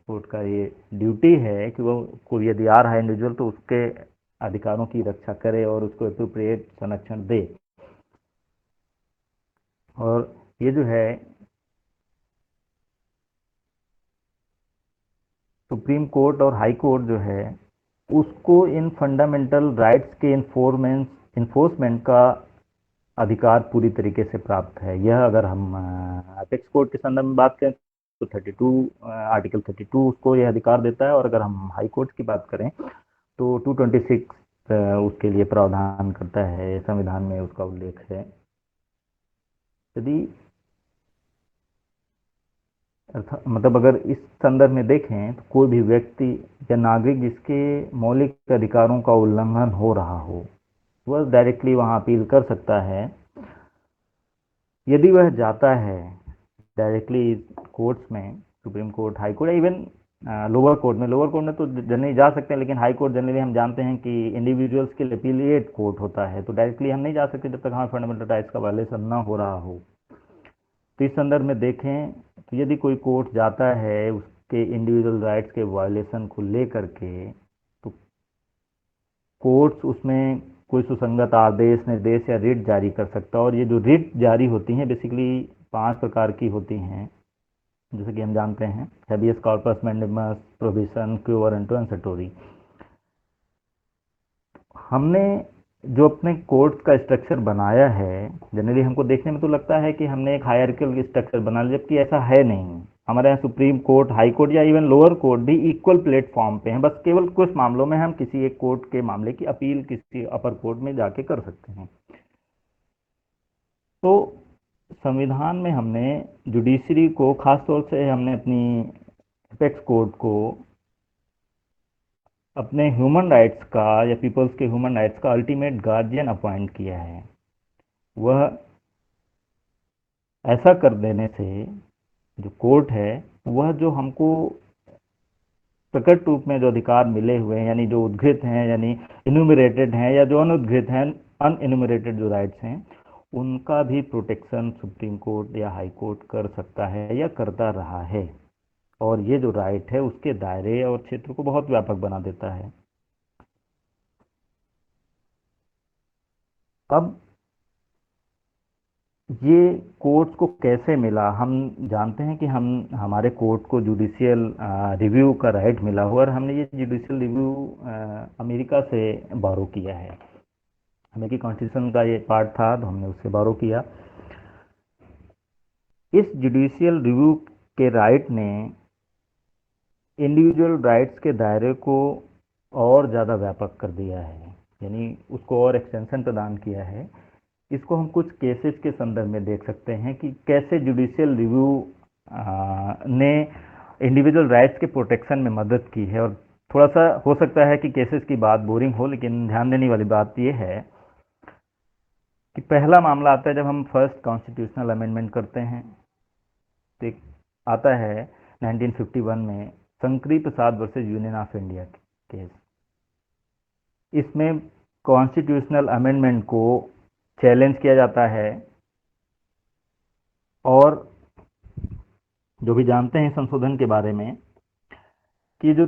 कोर्ट का ये ड्यूटी है कि वो कोई यदि आ रहा है इंडिविजुअल तो उसके अधिकारों की रक्षा करे और उसको एप्रोप्रिएट संरक्षण दे। और ये जो है सुप्रीम कोर्ट और हाई कोर्ट जो है उसको इन फंडामेंटल राइट्स के इन्फोर्समेंट का अधिकार पूरी तरीके से प्राप्त है। यह अगर हम अपेक्स कोर्ट के संदर्भ में बात करें तो 32 आर्टिकल 32 उसको यह अधिकार देता है, और अगर हम हाई कोर्ट की बात करें तो 226 उसके लिए प्रावधान करता है, संविधान में उसका उल्लेख है। यदि मतलब अगर इस संदर्भ में देखें तो कोई भी व्यक्ति या नागरिक जिसके मौलिक अधिकारों का उल्लंघन हो रहा हो वह डायरेक्टली वहां अपील कर सकता है। यदि वह जाता है डायरेक्टली कोर्ट्स में, supreme court, high court, even lower court में तो जनरली जा सकते हैं, लेकिन हाई कोर्ट जनरली हम जानते हैं कि इंडिविजुअल्स के लिए अपीलिएट कोर्ट होता है, तो डायरेक्टली हम नहीं जा सकते जब तक हमारे फंडामेंटल राइट्स का वायलेशन ना हो रहा हो। तो इस संदर्भ में देखें तो यदि कोई कोर्ट जाता है उसके इंडिविजुअल राइट्स के वायलेशन को लेकर के, तो कोर्ट्स उसमें कोई सुसंगत आदेश, निर्देश या रिट जारी कर सकता है। और ये जो रिट जारी होती हैं बेसिकली 5 प्रकार की होती हैं, जैसे कि हम जानते हैं habeas corpus, mandamus, provision, quo warranto and certiorari. हमने जो अपने कोर्ट्स का स्ट्रक्चर बनाया है, जनरली हमको देखने में तो लगता है कि हमने एक हायरार्किकल स्ट्रक्चर बना लिया, जबकि ऐसा है नहीं। हमारे यहाँ सुप्रीम कोर्ट, हाई कोर्ट या इवन लोअर कोर्ट भी इक्वल प्लेटफॉर्म पे हैं। बस केवल कुछ मामलों में हम किसी एक कोर्ट के मामले की अपील किसी अपर कोर्ट में जाके कर सकते हैं। तो संविधान में हमने जुडिशरी को, खास तौर से हमने अपनी अपेक्स कोर्ट को अपने ह्यूमन राइट्स का या पीपल्स के ह्यूमन राइट्स का अल्टीमेट गार्जियन अपॉइंट किया है। वह ऐसा कर देने से जो कोर्ट है वह जो हमको प्रकट रूप में जो अधिकार मिले हुए हैं, यानी जो उद्घृत हैं, यानी इन्यूमरेटेड हैं, या जो अनुद्घृत हैं, अनइन्यूमरेटेड जो राइट्स हैं, उनका भी प्रोटेक्शन सुप्रीम कोर्ट या हाई कोर्ट कर सकता है या करता रहा है। और ये जो राइट है उसके दायरे और क्षेत्र को बहुत व्यापक बना देता है। अब ये कोर्ट्स को कैसे मिला, हम जानते हैं कि हमारे कोर्ट को जुडिशियल रिव्यू का राइट मिला हुआ, और हमने ये जुडिशियल रिव्यू अमेरिका से बारो किया है। अमेरिकी कॉन्स्टिट्यूशन का ये पार्ट था तो हमने उससे बारो किया। इस जुडिशियल रिव्यू के राइट ने इंडिविजुअल राइट्स के दायरे को और ज़्यादा व्यापक कर दिया है, यानी उसको और एक्सटेंशन प्रदान किया है। इसको हम कुछ केसेस के संदर्भ में देख सकते हैं कि कैसे जुडिशियल रिव्यू ने इंडिविजुअल राइट्स के प्रोटेक्शन में मदद की है। और थोड़ा सा हो सकता है कि केसेस की बात बोरिंग हो, लेकिन ध्यान देने वाली बात यह है कि पहला मामला आता है जब हम फर्स्ट कॉन्स्टिट्यूशनल अमेंडमेंट करते हैं। तो एक आता है 1951 में Shankari Prasad versus union of India case. इसमें कॉन्स्टिट्यूशनल अमेंडमेंट को चैलेंज किया जाता है, और जो भी जानते हैं संशोधन के बारे में कि जो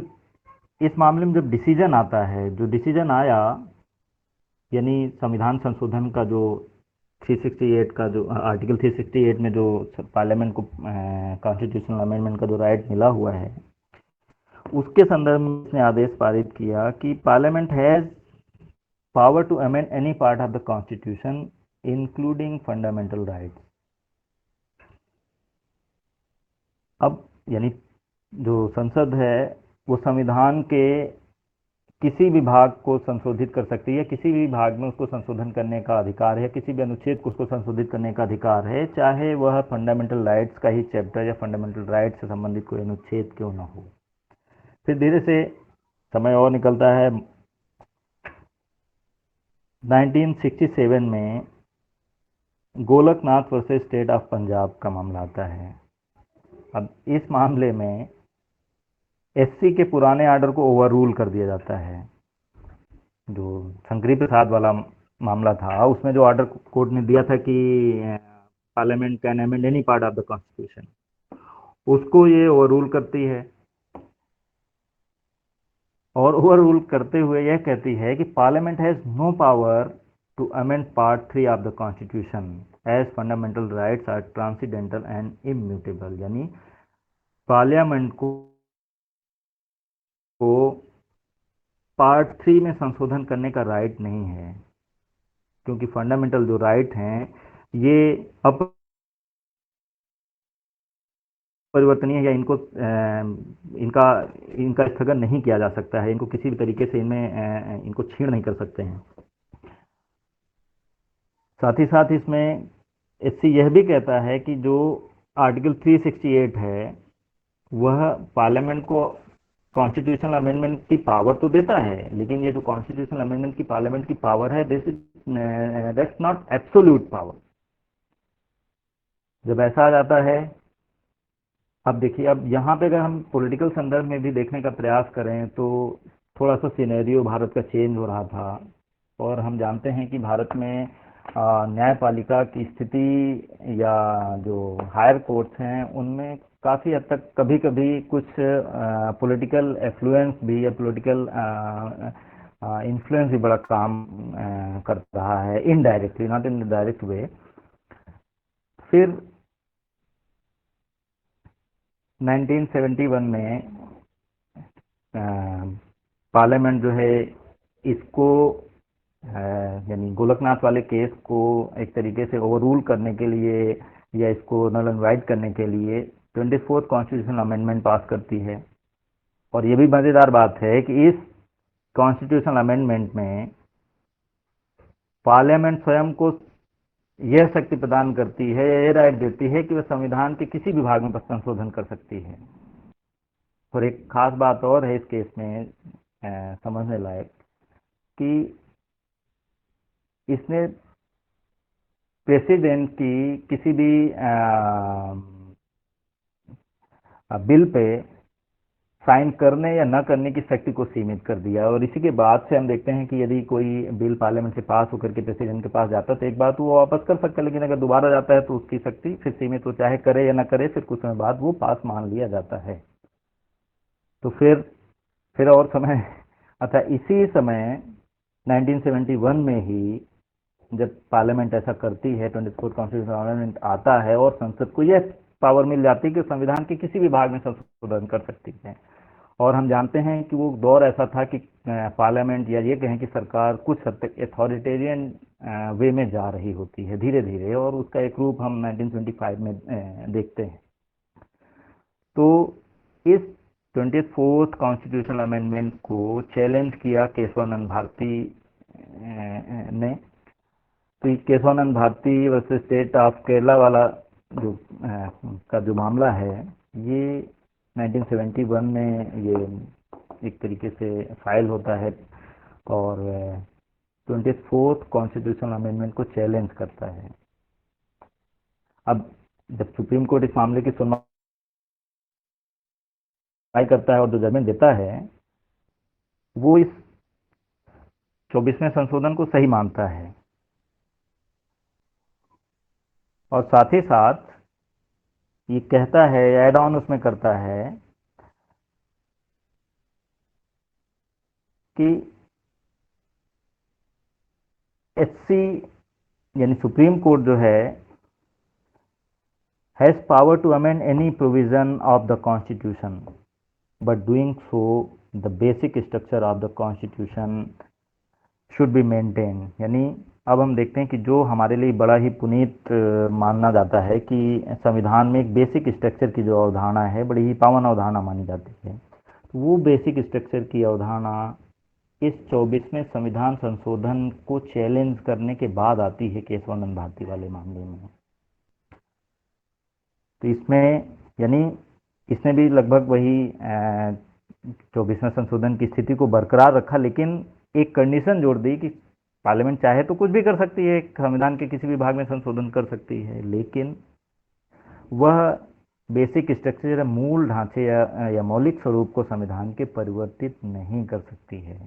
इस मामले में जब डिसीजन आता है, जो डिसीजन आया, यानी संविधान संशोधन का जो 368 का जो आर्टिकल 368 में जो पार्लियामेंट को कॉन्स्टिट्यूशनल अमेंडमेंट का जो राइट मिला हुआ है, उसके संदर्भ में उसने आदेश पारित किया कि parliament has power to amend any part of the constitution including fundamental rights. अब यानी जो संसद है वो संविधान के किसी भी भाग को संशोधित कर सकती है, किसी भी भाग में उसको संशोधन करने का अधिकार है, किसी भी अनुच्छेद को उसको संशोधित करने का अधिकार है, चाहे वह फंडामेंटल राइट्स का ही चैप्टर या फंडामेंटल राइट्स से संबंधित कोई अनुच्छेद क्यों ना हो। फिर धीरे से समय और निकलता है। 1967 में Golaknath versus state of Punjab का मामला आता है। अब इस मामले में एससी के पुराने आर्डर को ओवररूल कर दिया जाता है। जो शंकरी प्रसाद वाला मामला था, उसमें जो ऑर्डर कोर्ट ने दिया था कि parliament can amend any part of the constitution, उसको ये ओवररूल करती है। और ओवररूल करते हुए यह कहती है कि parliament has no power to amend part 3 of the constitution as fundamental rights are transcendental and immutable. यानी पार्लियामेंट को पार्ट 3 में संशोधन करने का राइट नहीं है, क्योंकि फंडामेंटल जो राइट हैं ये अपरिवर्तनीय है, या इनका स्थगन नहीं किया जा सकता है। इनको किसी भी तरीके से इनको छीण नहीं कर सकते हैं। साथ ही साथ इसमें एससी यह भी कहता है कि जो आर्टिकल 368 है वह पार्लियामेंट को कॉन्स्टिट्यूशनल अमेंडमेंट की पावर तो देता है, लेकिन ये जो कॉन्स्टिट्यूशनल अमेंडमेंट की पार्लियामेंट की पावर है, दैट्स नॉट एब्सोल्यूट पावर। जब ऐसा आ जाता है, अब देखिए, अब यहाँ पे अगर हम पॉलिटिकल संदर्भ में भी देखने का प्रयास करें तो थोड़ा सा सिनेरियो भारत का चेंज हो रहा था। और हम जानते हैं कि भारत में न्यायपालिका की स्थिति या जो हायर कोर्ट्स हैं उनमें काफ़ी हद तक कभी कभी कुछ पॉलिटिकल एफ्लुएंस भी या पॉलिटिकल इन्फ्लुएंस भी बड़ा काम कर रहा है, indirectly, not in direct way. फिर 1971 में पार्लियामेंट जो है इसको यानी गोलकनाथ वाले केस को एक तरीके से ओवररूल करने के लिए या इसको नल एंड वाइड करने के लिए 24th कॉन्स्टिट्यूशनल अमेंडमेंट पास करती है। और ये भी मज़ेदार बात है कि इस कॉन्स्टिट्यूशनल अमेंडमेंट में पार्लियामेंट स्वयं को यह शक्ति प्रदान करती है, ये राइट देती है कि वह संविधान के किसी भी भाग में संशोधन कर सकती है। और एक खास बात और है इस केस में समझने लायक कि इसने प्रेसिडेंट की किसी भी बिल पे साइन करने या न करने की शक्ति को सीमित कर दिया। और इसी के बाद से हम देखते हैं कि यदि कोई बिल पार्लियामेंट से पास होकर के प्रेसिडेंट के पास जाता है तो एक बात वो वापस कर सकता है, लेकिन अगर दोबारा जाता है तो उसकी शक्ति फिर सीमित, वो चाहे करे या ना करे, फिर कुछ समय बाद वो पास मान लिया जाता है। तो फिर और समय अच्छा, इसी समय 1971 में ही जब पार्लियामेंट ऐसा करती है, 24th कॉन्स्टिट्यूशनल अमेंडमेंट आता है और संसद को यह पावर मिल जाती है कि संविधान के किसी भी भाग में संशोधन कर सकती है। और हम जानते हैं कि वो दौर ऐसा था कि पार्लियामेंट या ये कहें कि सरकार कुछ हद तक अथॉरिटेरियन वे में जा रही होती है धीरे धीरे, और उसका एक रूप हम 1925 में देखते हैं। तो इस 24th कॉन्स्टिट्यूशनल अमेंडमेंट को चैलेंज किया केशवानंद भारती ने। तो Kesavananda Bharati versus state of Kerala वाला जो मामला है, ये 1971 में ये एक तरीके से फाइल होता है और 24th कॉन्स्टिट्यूशनल अमेंडमेंट को चैलेंज करता है। अब जब सुप्रीम कोर्ट इस मामले की सुनवाई करता है और जो जजमेंट देता है वो इस 24वें संशोधन को सही मानता है, और साथ ही साथ ये कहता है, एड ऑन उसमें करता है कि एससी यानी सुप्रीम कोर्ट जो है has power to amend any provision of the constitution but doing so the basic structure of the constitution should be maintain. यानी अब हम देखते हैं कि जो हमारे लिए बड़ा ही पुनीत माना जाता है कि संविधान में एक बेसिक स्ट्रक्चर की जो अवधारणा है बड़ी ही पावन अवधारणा मानी जाती है, तो वो बेसिक स्ट्रक्चर की अवधारणा इस 24वें संविधान संशोधन को चैलेंज करने के बाद आती है केशवानंद भारती वाले मामले में। तो इसमें यानी इसने भी लगभग वही 24वें संशोधन की स्थिति को बरकरार रखा, लेकिन एक कंडीशन जोड़ दी कि पार्लियामेंट चाहे तो कुछ भी कर सकती है, संविधान के किसी भी भाग में संशोधन कर सकती है, लेकिन वह बेसिक स्ट्रक्चर या मूल ढांचे या मौलिक स्वरूप को संविधान के परिवर्तित नहीं कर सकती है।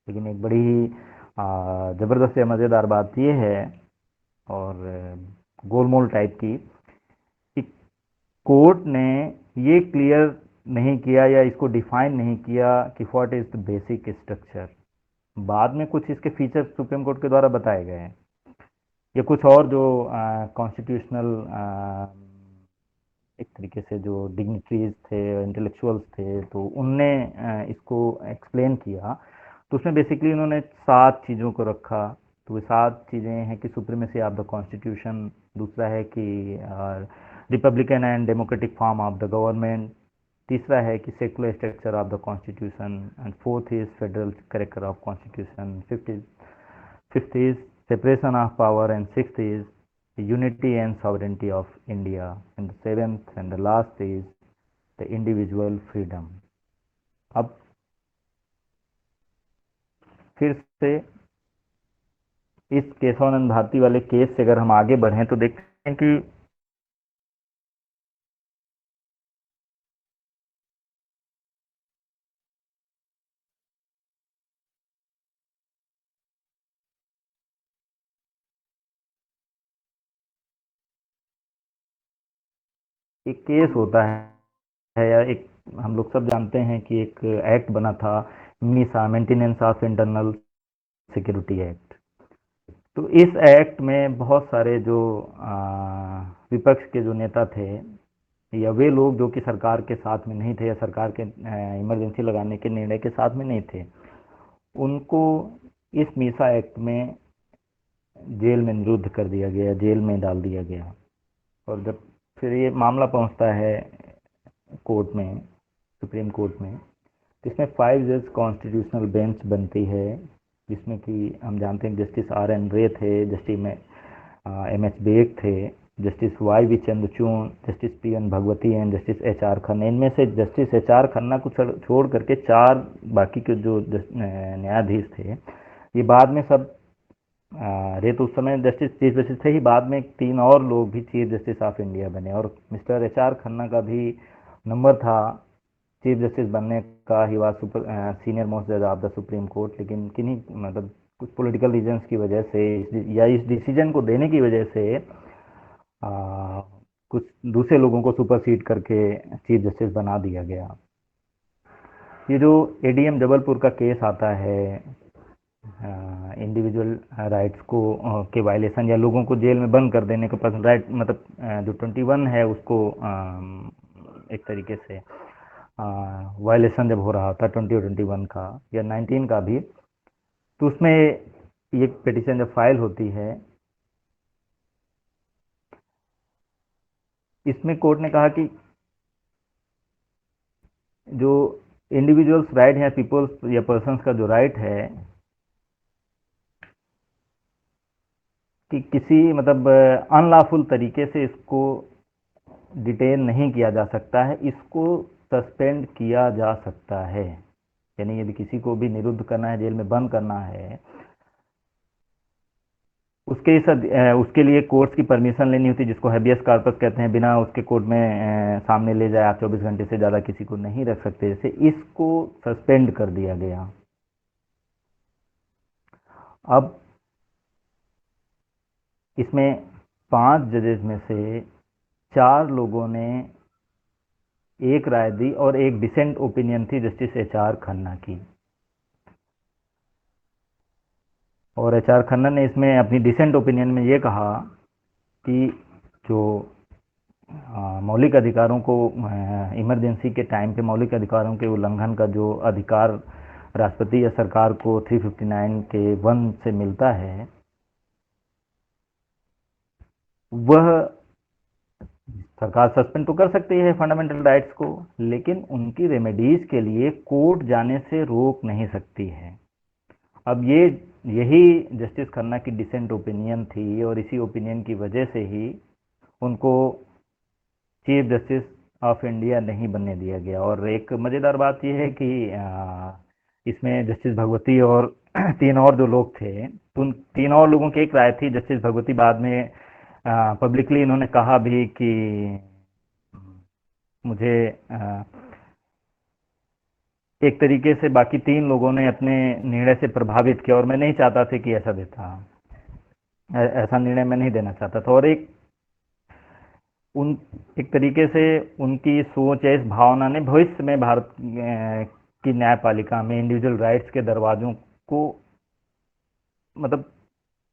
लेकिन एक बड़ी ही ज़बरदस्त या मज़ेदार बात यह है, और गोलमोल टाइप की, कि कोर्ट ने ये क्लियर नहीं किया या इसको डिफाइन नहीं किया कि what is the basic structure. बाद में कुछ इसके फीचर्स सुप्रीम कोर्ट के द्वारा बताए गए हैं, या कुछ और जो कॉन्स्टिट्यूशनल एक तरीके से जो डिग्निटरीज थे, इंटेलेक्चुअल्स थे, तो उनने इसको एक्सप्लेन किया। तो उसमें बेसिकली उन्होंने 7 चीज़ों को रखा। तो वो 7 चीज़ें हैं कि सुप्रीमेसी ऑफ द कॉन्स्टिट्यूशन, दूसरा है कि Republican and democratic form of the government, तीसरा है कि secular structure of the constitution, and fourth is federal character of constitution, fifth is separation of power, and sixth is unity and sovereignty of India, and the seventh and the last is the individual freedom. अब फिर से इस केशवानंद भारती वाले case से अगर हम आगे बढ़ें तो देखते हैं कि एक केस होता है, या एक, हम लोग सब जानते हैं कि एक एक्ट बना था, Misa, maintenance of internal security act. तो इस एक्ट में बहुत सारे जो विपक्ष के जो नेता थे, या वे लोग जो कि सरकार के साथ में नहीं थे, या सरकार के इमरजेंसी लगाने के निर्णय के साथ में नहीं थे, उनको इस मीसा एक्ट में जेल में निरुद्ध कर दिया गया, जेल में डाल दिया गया। और जब फिर ये मामला पहुंचता है कोर्ट में, सुप्रीम कोर्ट में, तो इसमें 5 जज कॉन्स्टिट्यूशनल बेंच बनती है, जिसमें कि हम जानते हैं जस्टिस R.N. रे थे, जस्टिस में M.H. बेग थे, justice Y.V. Chandrachud, justice P.N. Bhagwati and justice H.R. Khanna. इनमें से जस्टिस H.R. खन्ना को छोड़ करके 4 बाकी के जो न्यायाधीश थे, ये बाद में सब रे तो उस समय जस्टिस चीफ जस्टिस थे ही, बाद में 3 और लोग भी चीफ जस्टिस ऑफ इंडिया बने, और मिस्टर H.R. खन्ना का भी नंबर था चीफ जस्टिस बनने का। ही वाज सीनियर मोस्ट जज ऑफ द सुप्रीम कोर्ट, लेकिन किन्हीं मतलब कुछ पॉलिटिकल रीजंस की वजह से, या इस डिसीजन को देने की वजह से कुछ दूसरे लोगों को सुपरसीड करके चीफ जस्टिस बना दिया गया। ये जो ADM जबलपुर का केस आता है, इंडिविजुअल राइट्स को के वायलेशन, या लोगों को जेल में बंद कर देने का पर्सनल राइट, मतलब जो 21 है उसको एक तरीके से वायलेशन जब हो रहा था 20 और 21 का, या 19 का भी, तो उसमें ये पिटीशन जब फाइल होती है, इसमें कोर्ट ने कहा कि जो इंडिविजुअल्स राइट है, पीपल्स या पर्सन्स का जो राइट है कि किसी मतलब अनलॉफुल तरीके से इसको डिटेन नहीं किया जा सकता है, इसको सस्पेंड किया जा सकता है। यानी यदि किसी को भी निरुद्ध करना है, जेल में बंद करना है, उसके लिए कोर्ट की परमिशन लेनी होती है, जिसको हैबियस कॉर्पस कहते हैं। बिना उसके कोर्ट में सामने ले जाए आप 24 घंटे से ज़्यादा किसी को नहीं रख सकते। जैसे इसको सस्पेंड कर दिया गया। अब इसमें 5 जजेस में से 4 लोगों ने एक राय दी, और एक डिसेंट ओपिनियन थी जस्टिस H.R. खन्ना की। और H.R. खन्ना ने इसमें अपनी डिसेंट ओपिनियन में ये कहा कि जो मौलिक अधिकारों को, इमरजेंसी के टाइम पे मौलिक अधिकारों के उल्लंघन का जो अधिकार राष्ट्रपति या सरकार को 359 के 1 से मिलता है, वह सरकार सस्पेंड तो कर सकती है फंडामेंटल राइट्स को, लेकिन उनकी रेमेडीज के लिए कोर्ट जाने से रोक नहीं सकती है। अब यही जस्टिस खन्ना की डिसेंट ओपिनियन थी, और इसी ओपिनियन की वजह से ही उनको चीफ जस्टिस ऑफ इंडिया नहीं बनने दिया गया। और एक मज़ेदार बात यह है कि इसमें जस्टिस भगवती और तीन और जो लोग थे, उन तीन और लोगों की एक राय थी। जस्टिस भगवती बाद में पब्लिकली इन्होंने कहा भी कि मुझे एक तरीके से बाकी तीन लोगों ने अपने निर्णय से प्रभावित किया और मैं नहीं चाहता था कि ऐसा देता, ऐसा निर्णय मैं नहीं देना चाहता था। और उन एक तरीके से उनकी सोच या इस भावना ने भविष्य में भारत की न्यायपालिका में इंडिविजुअल राइट्स के दरवाजों को, मतलब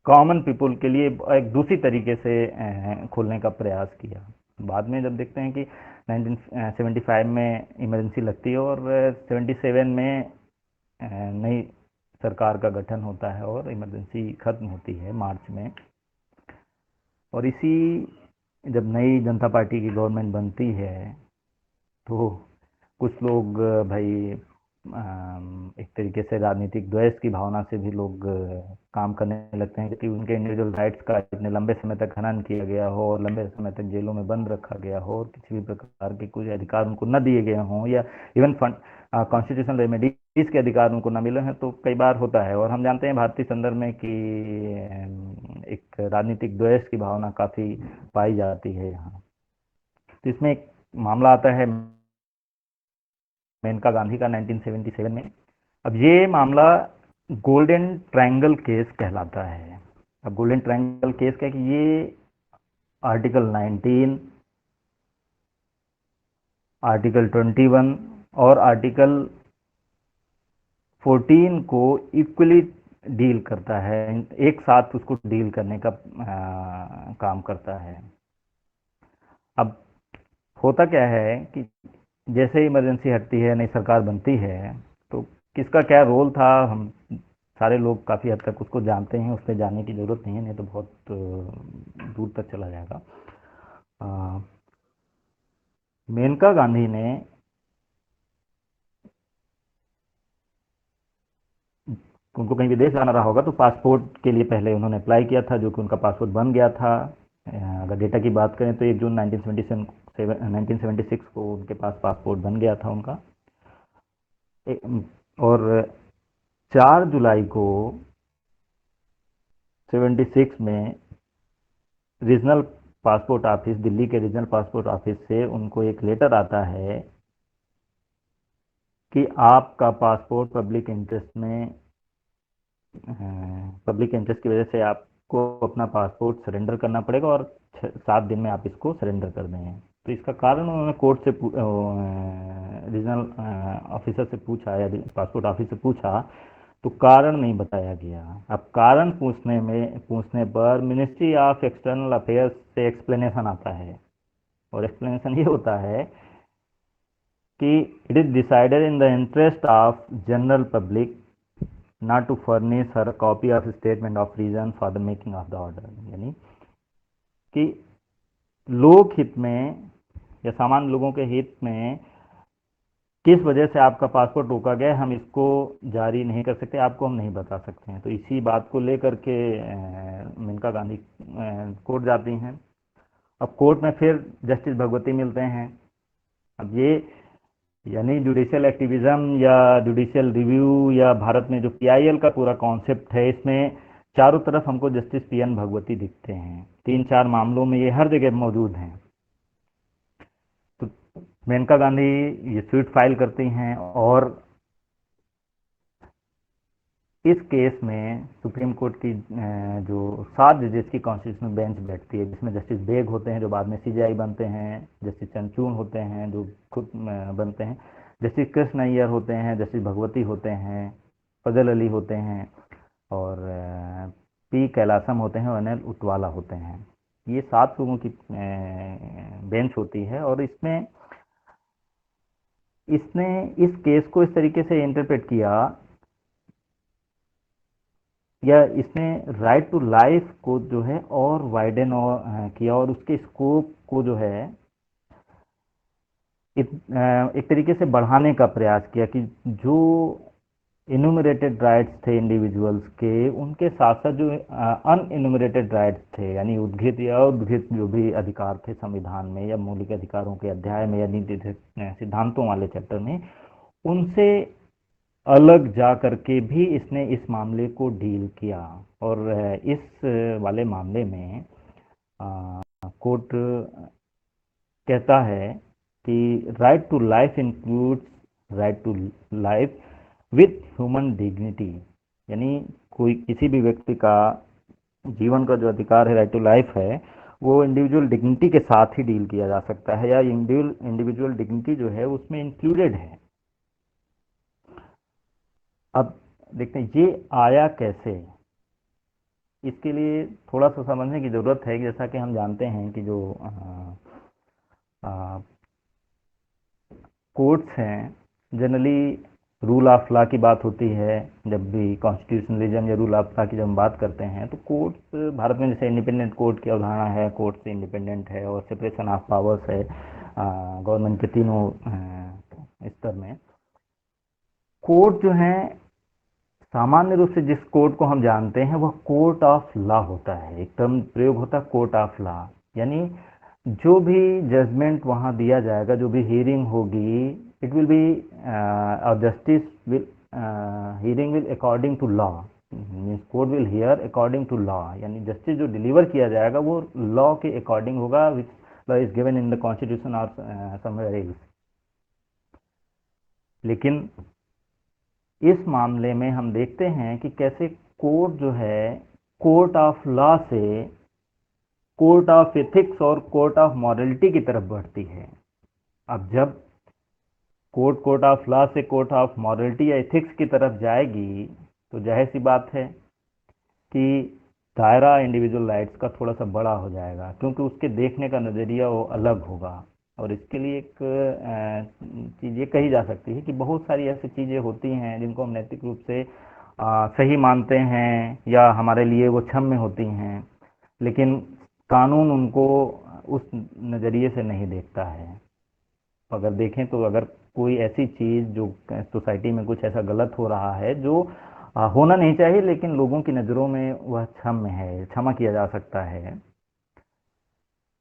कॉमन पीपल के लिए एक दूसरी तरीके से खोलने का प्रयास किया। बाद में जब देखते हैं कि 1975 में इमरजेंसी लगती है और 77 में नई सरकार का गठन होता है और इमरजेंसी खत्म होती है मार्च में। और इसी जब नई जनता पार्टी की गवर्नमेंट बनती है तो कुछ लोग भाई एक तरीके से राजनीतिक द्वेष की भावना से भी लोग काम करने लगते हैं कि उनके इंडिविजुअल राइट्स का इतने लंबे समय तक हनन किया गया हो और लंबे समय तक जेलों में बंद रखा गया हो और किसी भी प्रकार के कुछ अधिकार उनको न दिए गए हों या इवन कॉन्स्टिट्यूशनल रेमेडीज के अधिकार उनको न मिले हैं, तो कई बार होता है। और हम जानते हैं भारतीय संदर्भ में कि एक राजनीतिक द्वेष की भावना काफ़ी पाई जाती है यहाँ। तो इसमें एक मामला आता है मेनका गांधी का 1977 में। अब ये मामला गोल्डन ट्रायंगल केस कहलाता है। अब गोल्डन ट्रायंगल केस क्या है कि ये आर्टिकल 19, आर्टिकल 21 और आर्टिकल 14 को इक्वली डील करता है, एक साथ उसको डील करने का काम करता है। अब होता क्या है कि जैसे इमरजेंसी हटती है, नई सरकार बनती है, तो किसका क्या रोल था हम सारे लोग काफ़ी हद तक उसको जानते हैं, उस पर जानने की ज़रूरत नहीं है, नहीं तो बहुत दूर तक चला जाएगा। मेनका गांधी ने उनको कहीं विदेश जाना रहा होगा तो पासपोर्ट के लिए पहले उन्होंने अप्लाई किया था, जो कि उनका पासपोर्ट बन गया था। अगर डेटा की बात करें तो 1 जून 1976 को उनके पास पासपोर्ट बन गया था उनका। और 4 जुलाई को 76 में रीजनल पासपोर्ट ऑफिस, दिल्ली के रीजनल पासपोर्ट ऑफिस से उनको एक लेटर आता है कि आपका पासपोर्ट पब्लिक इंटरेस्ट में, पब्लिक इंटरेस्ट की वजह से आपको अपना पासपोर्ट सरेंडर करना पड़ेगा और 7 दिन में आप इसको सरेंडर कर दें। तो इसका कारण उन्होंने कोर्ट से रीजनल ऑफिसर से पूछा या पासपोर्ट ऑफिस से पूछा, तो कारण नहीं बताया गया। अब कारण पूछने पर मिनिस्ट्री ऑफ एक्सटर्नल अफेयर्स से एक्सप्लेनेशन आता है और एक्सप्लेनेशन ये होता है कि it is decided in the interest of general public not to furnish her a copy of statement of reason for the making of the order। यानी कि लोक हित में या सामान्य लोगों के हित में किस वजह से आपका पासपोर्ट रोका गया, हम इसको जारी नहीं कर सकते, आपको हम नहीं बता सकते हैं। तो इसी बात को लेकर के मेनका गांधी कोर्ट जाती हैं। अब कोर्ट में फिर जस्टिस भगवती मिलते हैं। अब ये यानी जुडिशियल एक्टिविज्म या जुडिशियल रिव्यू या भारत में जो पीआईएल का पूरा कॉन्सेप्ट है, इसमें चारों तरफ हमको जस्टिस पीएन भगवती दिखते हैं। 3-4 मामलों में ये हर जगह मौजूद हैं। तो मेनका गांधी ये स्वीट फाइल करती हैं और इस केस में सुप्रीम कोर्ट की जो 7 जजेस की कॉन्स्टिट्यूशनल बेंच बैठती है, जिसमें जस्टिस बेग होते हैं जो बाद में सीजेआई बनते हैं, जस्टिस चंद्रचूड़ होते हैं जो खुद बनते हैं, जस्टिस कृष्ण अय्यर होते हैं, जस्टिस भगवती होते हैं, फजल अली होते हैं और पी कैलासम होते हैं और अनिल उटवाला होते हैं। ये 7 लोगों की बेंच होती है और इसने इस केस को इस तरीके से इंटरप्रेट किया या इसने राइट टू लाइफ को जो है और वाइडन किया और उसके स्कोप को जो है एक तरीके से बढ़ाने का प्रयास किया कि जो इन्यूमरेटेड राइट्स थे इंडिविजुअल्स के, उनके साथ साथ जो अनइन्यूमरेटेड राइट्स थे, यानी उद्घित या उद्घित जो भी अधिकार थे संविधान में या मौलिक अधिकारों के अध्याय में या नीति सिद्धांतों वाले चैप्टर में, उनसे अलग जा करके भी इसने इस मामले को डील किया। और इस वाले मामले में कोर्ट कहता है कि right to life includes right to life with human dignity, यानी कोई किसी भी व्यक्ति का जीवन का जो अधिकार है, राइट टू लाइफ है, वो इंडिविजुअल डिग्निटी के साथ ही डील किया जा सकता है, या इंडिविजुअल डिग्निटी जो है उसमें इंक्लूडेड है। अब देखते हैं ये आया कैसे। इसके लिए थोड़ा सा समझने की ज़रूरत है। जैसा कि हम जानते हैं कि जो कोर्ट्स हैं, जनरली रूल ऑफ लॉ की बात होती है। जब भी कॉन्स्टिट्यूशनलिज्म या रूल ऑफ लॉ की जब हम बात करते हैं तो कोर्ट्स, भारत में जैसे इंडिपेंडेंट कोर्ट की अवधारणा है, कोर्ट से इंडिपेंडेंट है और सेपरेशन ऑफ पावर्स है गवर्नमेंट के तीनों स्तर में। कोर्ट जो है, सामान्य रूप से जिस कोर्ट को हम जानते हैं वह कोर्ट ऑफ लॉ होता है। एक टर्म प्रयोग होता है कोर्ट ऑफ लॉ, यानी जो भी जजमेंट वहाँ दिया जाएगा, जो भी हियरिंग होगी, इट विल बी और justice will hearing will according to law, means court will hear according to law, यानी जस्टिस जो डिलीवर किया जाएगा वो लॉ के अकॉर्डिंग होगा, which law is given in the constitution और समवेयर एल्स। लेकिन इस मामले में हम देखते हैं कि कैसे कोर्ट जो है कोर्ट ऑफ लॉ से कोर्ट ऑफ एथिक्स और कोर्ट ऑफ मॉरलिटी की तरफ बढ़ती है। अब जब कोर्ट ऑफ लॉ से कोर्ट ऑफ मॉरलिटी या एथिक्स की तरफ जाएगी तो जाहिर सी बात है कि दायरा इंडिविजुअल राइट्स का थोड़ा सा बड़ा हो जाएगा, क्योंकि उसके देखने का नज़रिया वो अलग होगा। और इसके लिए एक चीज़ ये कही जा सकती है कि बहुत सारी ऐसी चीज़ें होती हैं जिनको हम नैतिक रूप से सही मानते हैं या हमारे लिए वो क्षम्य होती हैं, लेकिन कानून उनको उस नज़रिए से नहीं देखता है। अगर देखें तो अगर कोई ऐसी चीज़ जो सोसाइटी में कुछ ऐसा गलत हो रहा है जो होना नहीं चाहिए, लेकिन लोगों की नज़रों में वह क्षम्य है, क्षमा किया जा सकता है,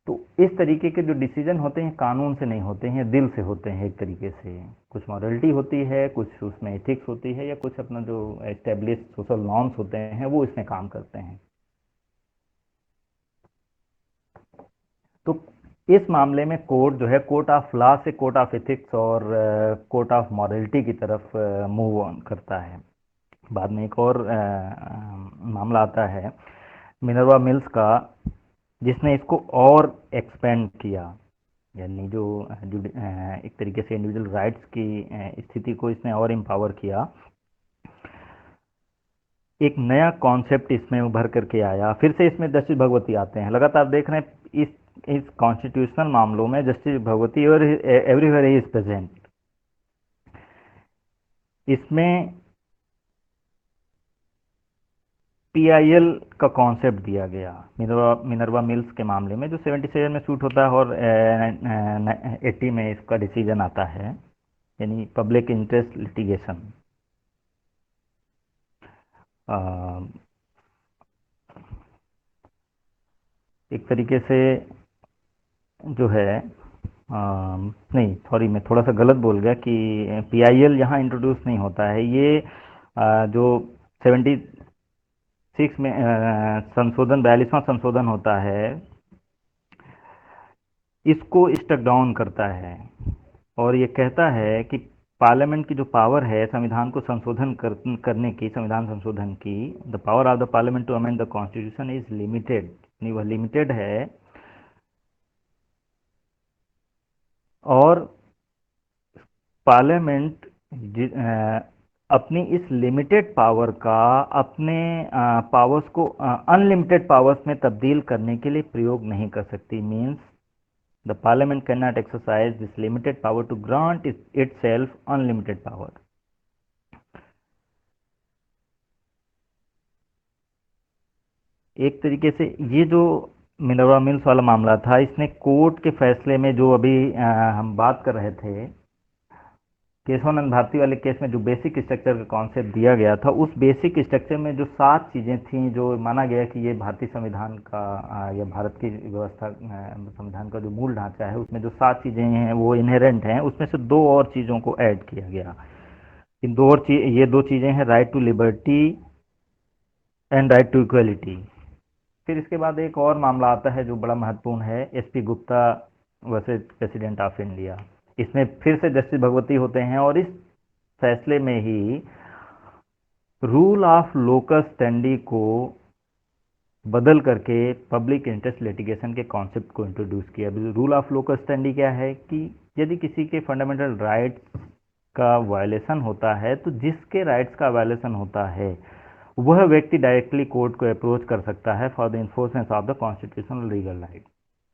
तो इस तरीके के जो डिसीजन होते हैं कानून से नहीं होते हैं, दिल से होते हैं। एक तरीके से कुछ मॉरलिटी होती है, कुछ उसमें एथिक्स होती है, या कुछ अपना जो एस्टेब्लिश सोशल नॉर्म्स होते हैं वो इसमें काम करते हैं। तो इस मामले में कोर्ट जो है कोर्ट ऑफ लॉ से कोर्ट ऑफ एथिक्स और कोर्ट ऑफ मॉरलिटी की तरफ मूव ऑन करता है। बाद में एक और मामला आता है मिनर्वा मिल्स का, जिसने इसको और एक्सपेंड किया, यानी जो एक तरीके से इंडिविजुअल राइट्स की स्थिति को इसने और एम्पावर किया। एक नया कॉन्सेप्ट इसमें उभर करके आया। फिर से इसमें जस्टिस भगवती आते हैं। लगातार देख रहे हैं इस कॉन्स्टिट्यूशनल मामलों में जस्टिस भगवती और एवरीवेयर ही इज प्रेजेंट। इसमें PIL का कॉन्सेप्ट दिया गया मिनर्वा मिल्स के मामले में, जो 77 में शूट होता है और 80 में इसका डिसीजन आता है, यानी पब्लिक इंटरेस्ट लिटिगेशन। एक तरीके से जो है नहीं सॉरी, मैं थोड़ा सा गलत बोल गया कि PIL यहाँ इंट्रोड्यूस नहीं होता है। ये जो 76 में संशोधन 42वां संशोधन होता है, इसको स्टक डाउन करता है और ये कहता है कि पार्लियामेंट की जो पावर है संविधान को संशोधन करने की, संविधान संशोधन की, the power of the parliament to amend the constitution is limited, यानी वह लिमिटेड है। और पार्लियामेंट अपनी इस लिमिटेड पावर का अपने पावर्स को अनलिमिटेड पावर्स में तब्दील करने के लिए प्रयोग नहीं कर सकती। Means the parliament can not exercise this limited power to grant itself unlimited power. एक तरीके से ये जो मिनर्वा मिल्स वाला मामला था, इसने कोर्ट के फैसले में जो अभी हम बात कर रहे थे, केशवानंद भारती वाले केस में जो बेसिक स्ट्रक्चर का कॉन्सेप्ट दिया गया था, उस बेसिक स्ट्रक्चर में जो 7 चीज़ें थीं जो माना गया कि ये भारतीय संविधान का या भारत की व्यवस्था संविधान का जो मूल ढांचा है उसमें जो 7 चीज़ें हैं वो इनहेरेंट हैं, उसमें से 2 और चीज़ों को ऐड किया गया। ये दो चीज़ें हैं, right to liberty and right to equality. फिर इसके बाद एक और मामला आता है जो बड़ा महत्वपूर्ण है, SP Gupta versus president of India. इसमें फिर से जस्टिस भगवती होते हैं और इस फैसले में ही रूल ऑफ लोकस स्टैंडी को बदल करके पब्लिक इंटरेस्ट लिटिगेशन के कॉन्सेप्ट को इंट्रोड्यूस किया। रूल ऑफ लोकस स्टैंडी क्या है कि यदि किसी के फंडामेंटल राइट्स का वायलेशन होता है तो जिसके राइट्स का वायलेशन होता है वह व्यक्ति डायरेक्टली कोर्ट को अप्रोच कर सकता है for the enforcement of the constitutional legal right,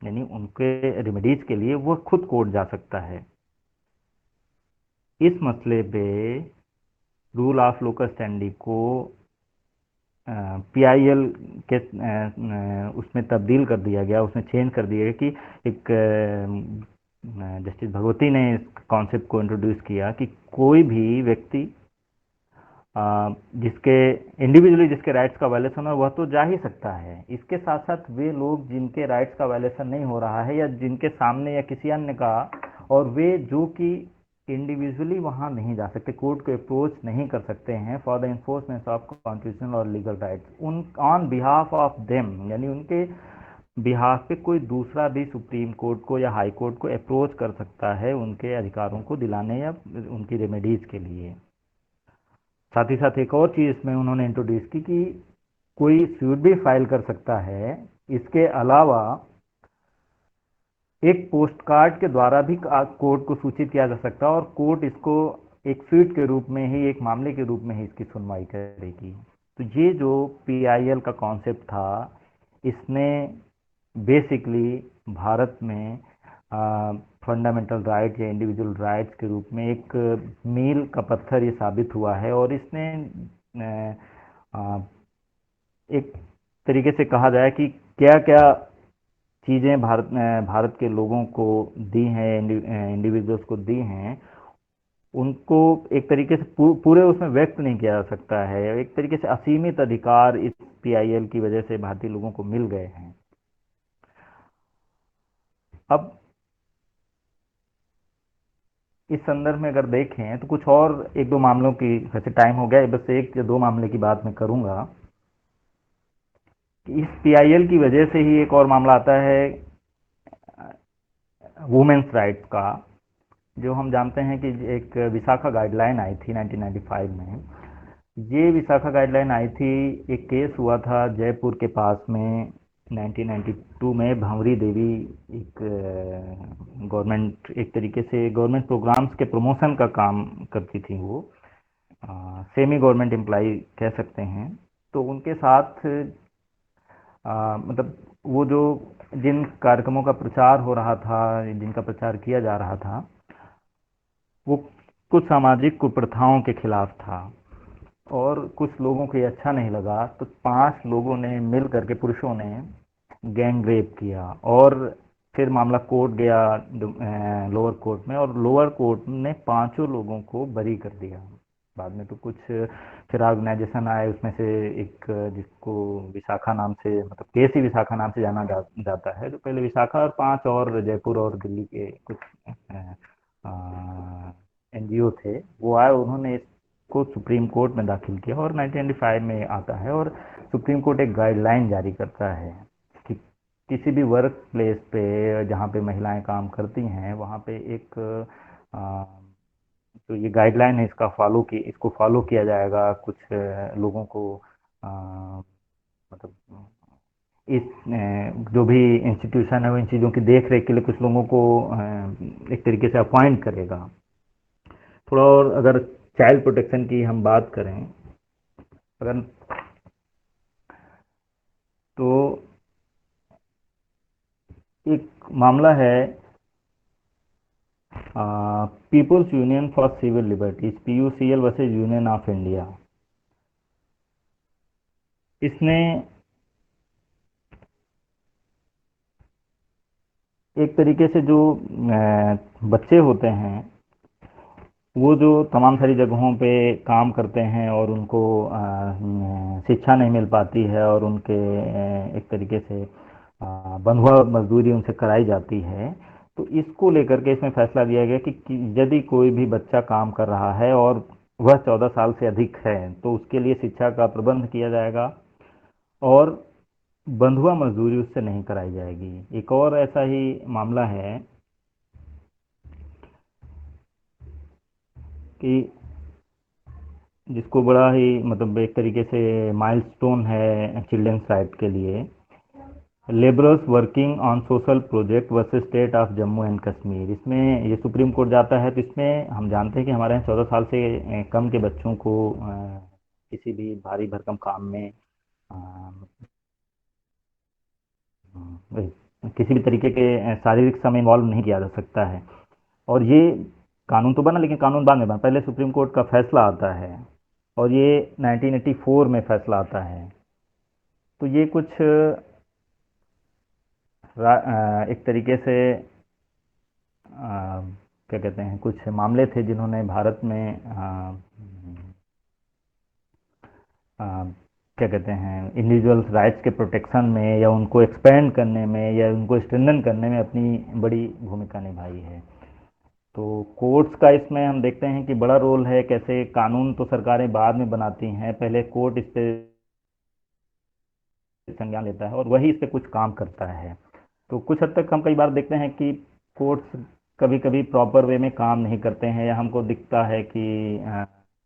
यानी उनके रेमेडीज के लिए वह खुद कोर्ट जा सकता है। इस मसले पे रूल ऑफ लोकस स्टैंडी को पीआईएल के उसमें तब्दील कर दिया गया, उसमें चेंज कर दिया गया कि एक जस्टिस भगवती ने इस कॉन्सेप्ट को इंट्रोड्यूस किया कि कोई भी व्यक्ति जिसके इंडिविजुअली जिसके राइट्स का वायलेशन हो वह तो जा ही सकता है। इसके साथ साथ वे लोग जिनके राइट्स का वायलेशन नहीं हो रहा है या जिनके सामने या किसी अन्य का, और वे जो कि इंडिविजुअली वहां नहीं जा सकते, कोर्ट को अप्रोच नहीं कर सकते हैं for the enforcement of constitutional और लीगल राइट्स, उन ऑन बिहाफ ऑफ देम, यानी उनके बिहाफ पे कोई दूसरा भी सुप्रीम कोर्ट को या हाई कोर्ट को अप्रोच कर सकता है उनके अधिकारों को दिलाने या उनकी रेमेडीज के लिए। साथ ही साथ एक और चीज़ इसमें उन्होंने इंट्रोड्यूस की कि कोई सूट भी फाइल कर सकता है। इसके अलावा एक पोस्ट कार्ड के द्वारा भी कोर्ट को सूचित किया जा सकता है और कोर्ट इसको एक स्वीट के रूप में ही, एक मामले के रूप में ही इसकी सुनवाई करेगी। तो ये जो पीआईएल का कॉन्सेप्ट था, इसने बेसिकली भारत में फंडामेंटल राइट या इंडिविजुअल राइट्स के रूप में एक मील का पत्थर ये साबित हुआ है। और इसने एक तरीके से कहा जाए कि क्या क्या चीज़ें भारत के लोगों को दी हैं, इंडिविजुअल्स को दी हैं, उनको एक तरीके से पूरे उसमें व्यक्त नहीं किया जा सकता है। एक तरीके से असीमित अधिकार इस पीआईएल की वजह से भारतीय लोगों को मिल गए हैं। अब इस संदर्भ में अगर देखें तो कुछ और एक दो मामलों की, वैसे टाइम हो गया, बस एक या दो मामले की बात मैं करूंगा कि इस पीआईएल की वजह से ही एक और मामला आता है वुमेन्स राइट्स का, जो हम जानते हैं कि एक विशाखा गाइडलाइन आई थी 1995 में। ये विशाखा गाइडलाइन आई थी, एक केस हुआ था जयपुर के पास में 1992 में। भंवरी देवी एक गवर्नमेंट, एक तरीके से गवर्नमेंट प्रोग्राम्स के प्रमोशन का काम करती थी, वो सेमी गवर्नमेंट एम्प्लॉय कह सकते हैं। तो उनके साथ मतलब वो जो जिन कार्यक्रमों का प्रचार हो रहा था, जिनका प्रचार किया जा रहा था, वो कुछ सामाजिक कुप्रथाओं के खिलाफ था और कुछ लोगों को ये अच्छा नहीं लगा। तो 5 लोगों ने मिल करके, पुरुषों ने गैंग रेप किया और फिर मामला कोर्ट गया, लोअर कोर्ट में, और लोअर कोर्ट ने 5 लोगों को बरी कर दिया। बाद में तो कुछ फिर ऑर्गेनाइजेशन आए, उसमें से एक जिसको विशाखा नाम से, मतलब केसी विशाखा नाम से जाना जाता है, तो पहले विशाखा और 5 और जयपुर और दिल्ली के कुछ एनजीओ थे, वो आए, उन्होंने इसको सुप्रीम कोर्ट में दाखिल किया और 1995 में आता है। और सुप्रीम कोर्ट एक गाइडलाइन जारी करता है कि किसी भी वर्क प्लेस पे जहाँ पे महिलाएं काम करती हैं वहाँ पे एक तो ये गाइडलाइन है, इसको फॉलो किया जाएगा। कुछ लोगों को मतलब इस जो भी इंस्टीट्यूशन है वो इन चीज़ों की देख रेख के लिए कुछ लोगों को एक तरीके से अपॉइंट करेगा। थोड़ा और अगर चाइल्ड प्रोटेक्शन की हम बात करें, अगर तो एक मामला है People's Union for Civil Liberties, PUCL versus union of India. इसने एक तरीके से जो बच्चे होते हैं वो जो तमाम सारी जगहों पे काम करते हैं और उनको शिक्षा नहीं मिल पाती है और उनके एक तरीके से बंधुआ मजदूरी उनसे कराई जाती है, तो इसको लेकर के इसमें फैसला लिया गया कि यदि कोई भी बच्चा काम कर रहा है और वह 14 साल से अधिक है तो उसके लिए शिक्षा का प्रबंध किया जाएगा और बंधुआ मजदूरी उससे नहीं कराई जाएगी। एक और ऐसा ही मामला है कि जिसको बड़ा ही मतलब एक तरीके से माइलस्टोन है चिल्ड्रंस राइट के लिए, labourers working on social project versus state of Jammu and Kashmir. इसमें ये सुप्रीम कोर्ट जाता है, तो इसमें हम जानते हैं कि हमारे यहाँ 14 साल से कम के बच्चों को किसी भी भारी भरकम काम में अ, किसी भी तरीके के शारीरिक श्रम में इन्वॉल्व नहीं किया जा सकता है। और ये कानून तो बना, लेकिन कानून बाद में बना, पहले सुप्रीम कोर्ट का फैसला आता है और ये 1984 में फैसला आता है। तो ये कुछ एक तरीके से क्या कहते हैं, कुछ मामले थे जिन्होंने भारत में क्या कहते हैं इंडिविजुअल्स राइट्स के प्रोटेक्शन में या उनको एक्सपेंड करने में या उनको स्ट्रेंथन करने में अपनी बड़ी भूमिका निभाई है। तो कोर्ट्स का इसमें हम देखते हैं कि बड़ा रोल है। कैसे कानून तो सरकारें बाद में बनाती हैं, पहले कोर्ट इस पे संज्ञान लेता है और वही इस पे कुछ काम करता है। तो कुछ हद तक हम कई बार देखते हैं कि कोर्ट्स कभी कभी प्रॉपर वे में काम नहीं करते हैं, या हमको दिखता है कि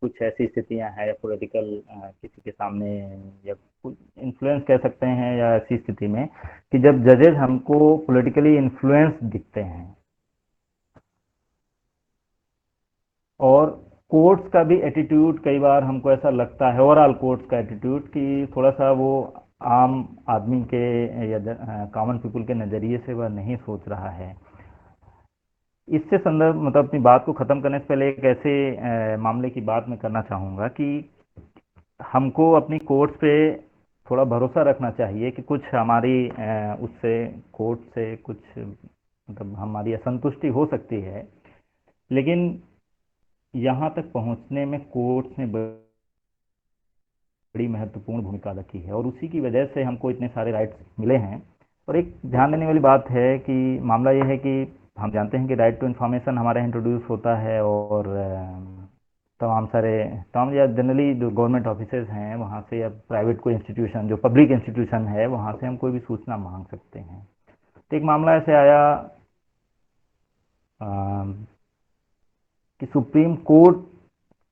कुछ ऐसी स्थितियां हैं या पॉलिटिकल किसी के सामने या कुछ इन्फ्लुएंस कह सकते हैं, या ऐसी स्थिति में कि जब जजेज हमको पॉलिटिकली इन्फ्लुएंस दिखते हैं। और कोर्ट्स का भी एटीट्यूड कई बार हमको ऐसा लगता है, ओवरऑल कोर्ट्स का एटीट्यूड, कि थोड़ा सा वो आम आदमी के या कॉमन पीपल के नज़रिए से वह नहीं सोच रहा है। इससे संदर्भ मतलब अपनी बात को ख़त्म करने से पहले एक ऐसे मामले की बात मैं करना चाहूँगा कि हमको अपनी कोर्ट्स पे थोड़ा भरोसा रखना चाहिए कि कुछ हमारी उससे कोर्ट से कुछ मतलब हमारी असंतुष्टि हो सकती है, लेकिन यहाँ तक पहुँचने में कोर्ट्स ने बड़ी महत्वपूर्ण भूमिका अदा की है और उसी की वजह से हमको इतने सारे राइट्स मिले हैं। और एक ध्यान देने वाली बात है कि मामला ये है कि हम जानते हैं कि राइट टू इन्फॉर्मेशन हमारे यहाँ इंट्रोड्यूस होता है और तमाम सारे तमाम या जनरली जो गवर्नमेंट ऑफिसेज हैं वहाँ से या प्राइवेट कोई इंस्टीट्यूशन जो पब्लिक इंस्टीट्यूशन है वहाँ से हम कोई भी सूचना मांग सकते हैं। तो एक मामला ऐसे आया कि सुप्रीम कोर्ट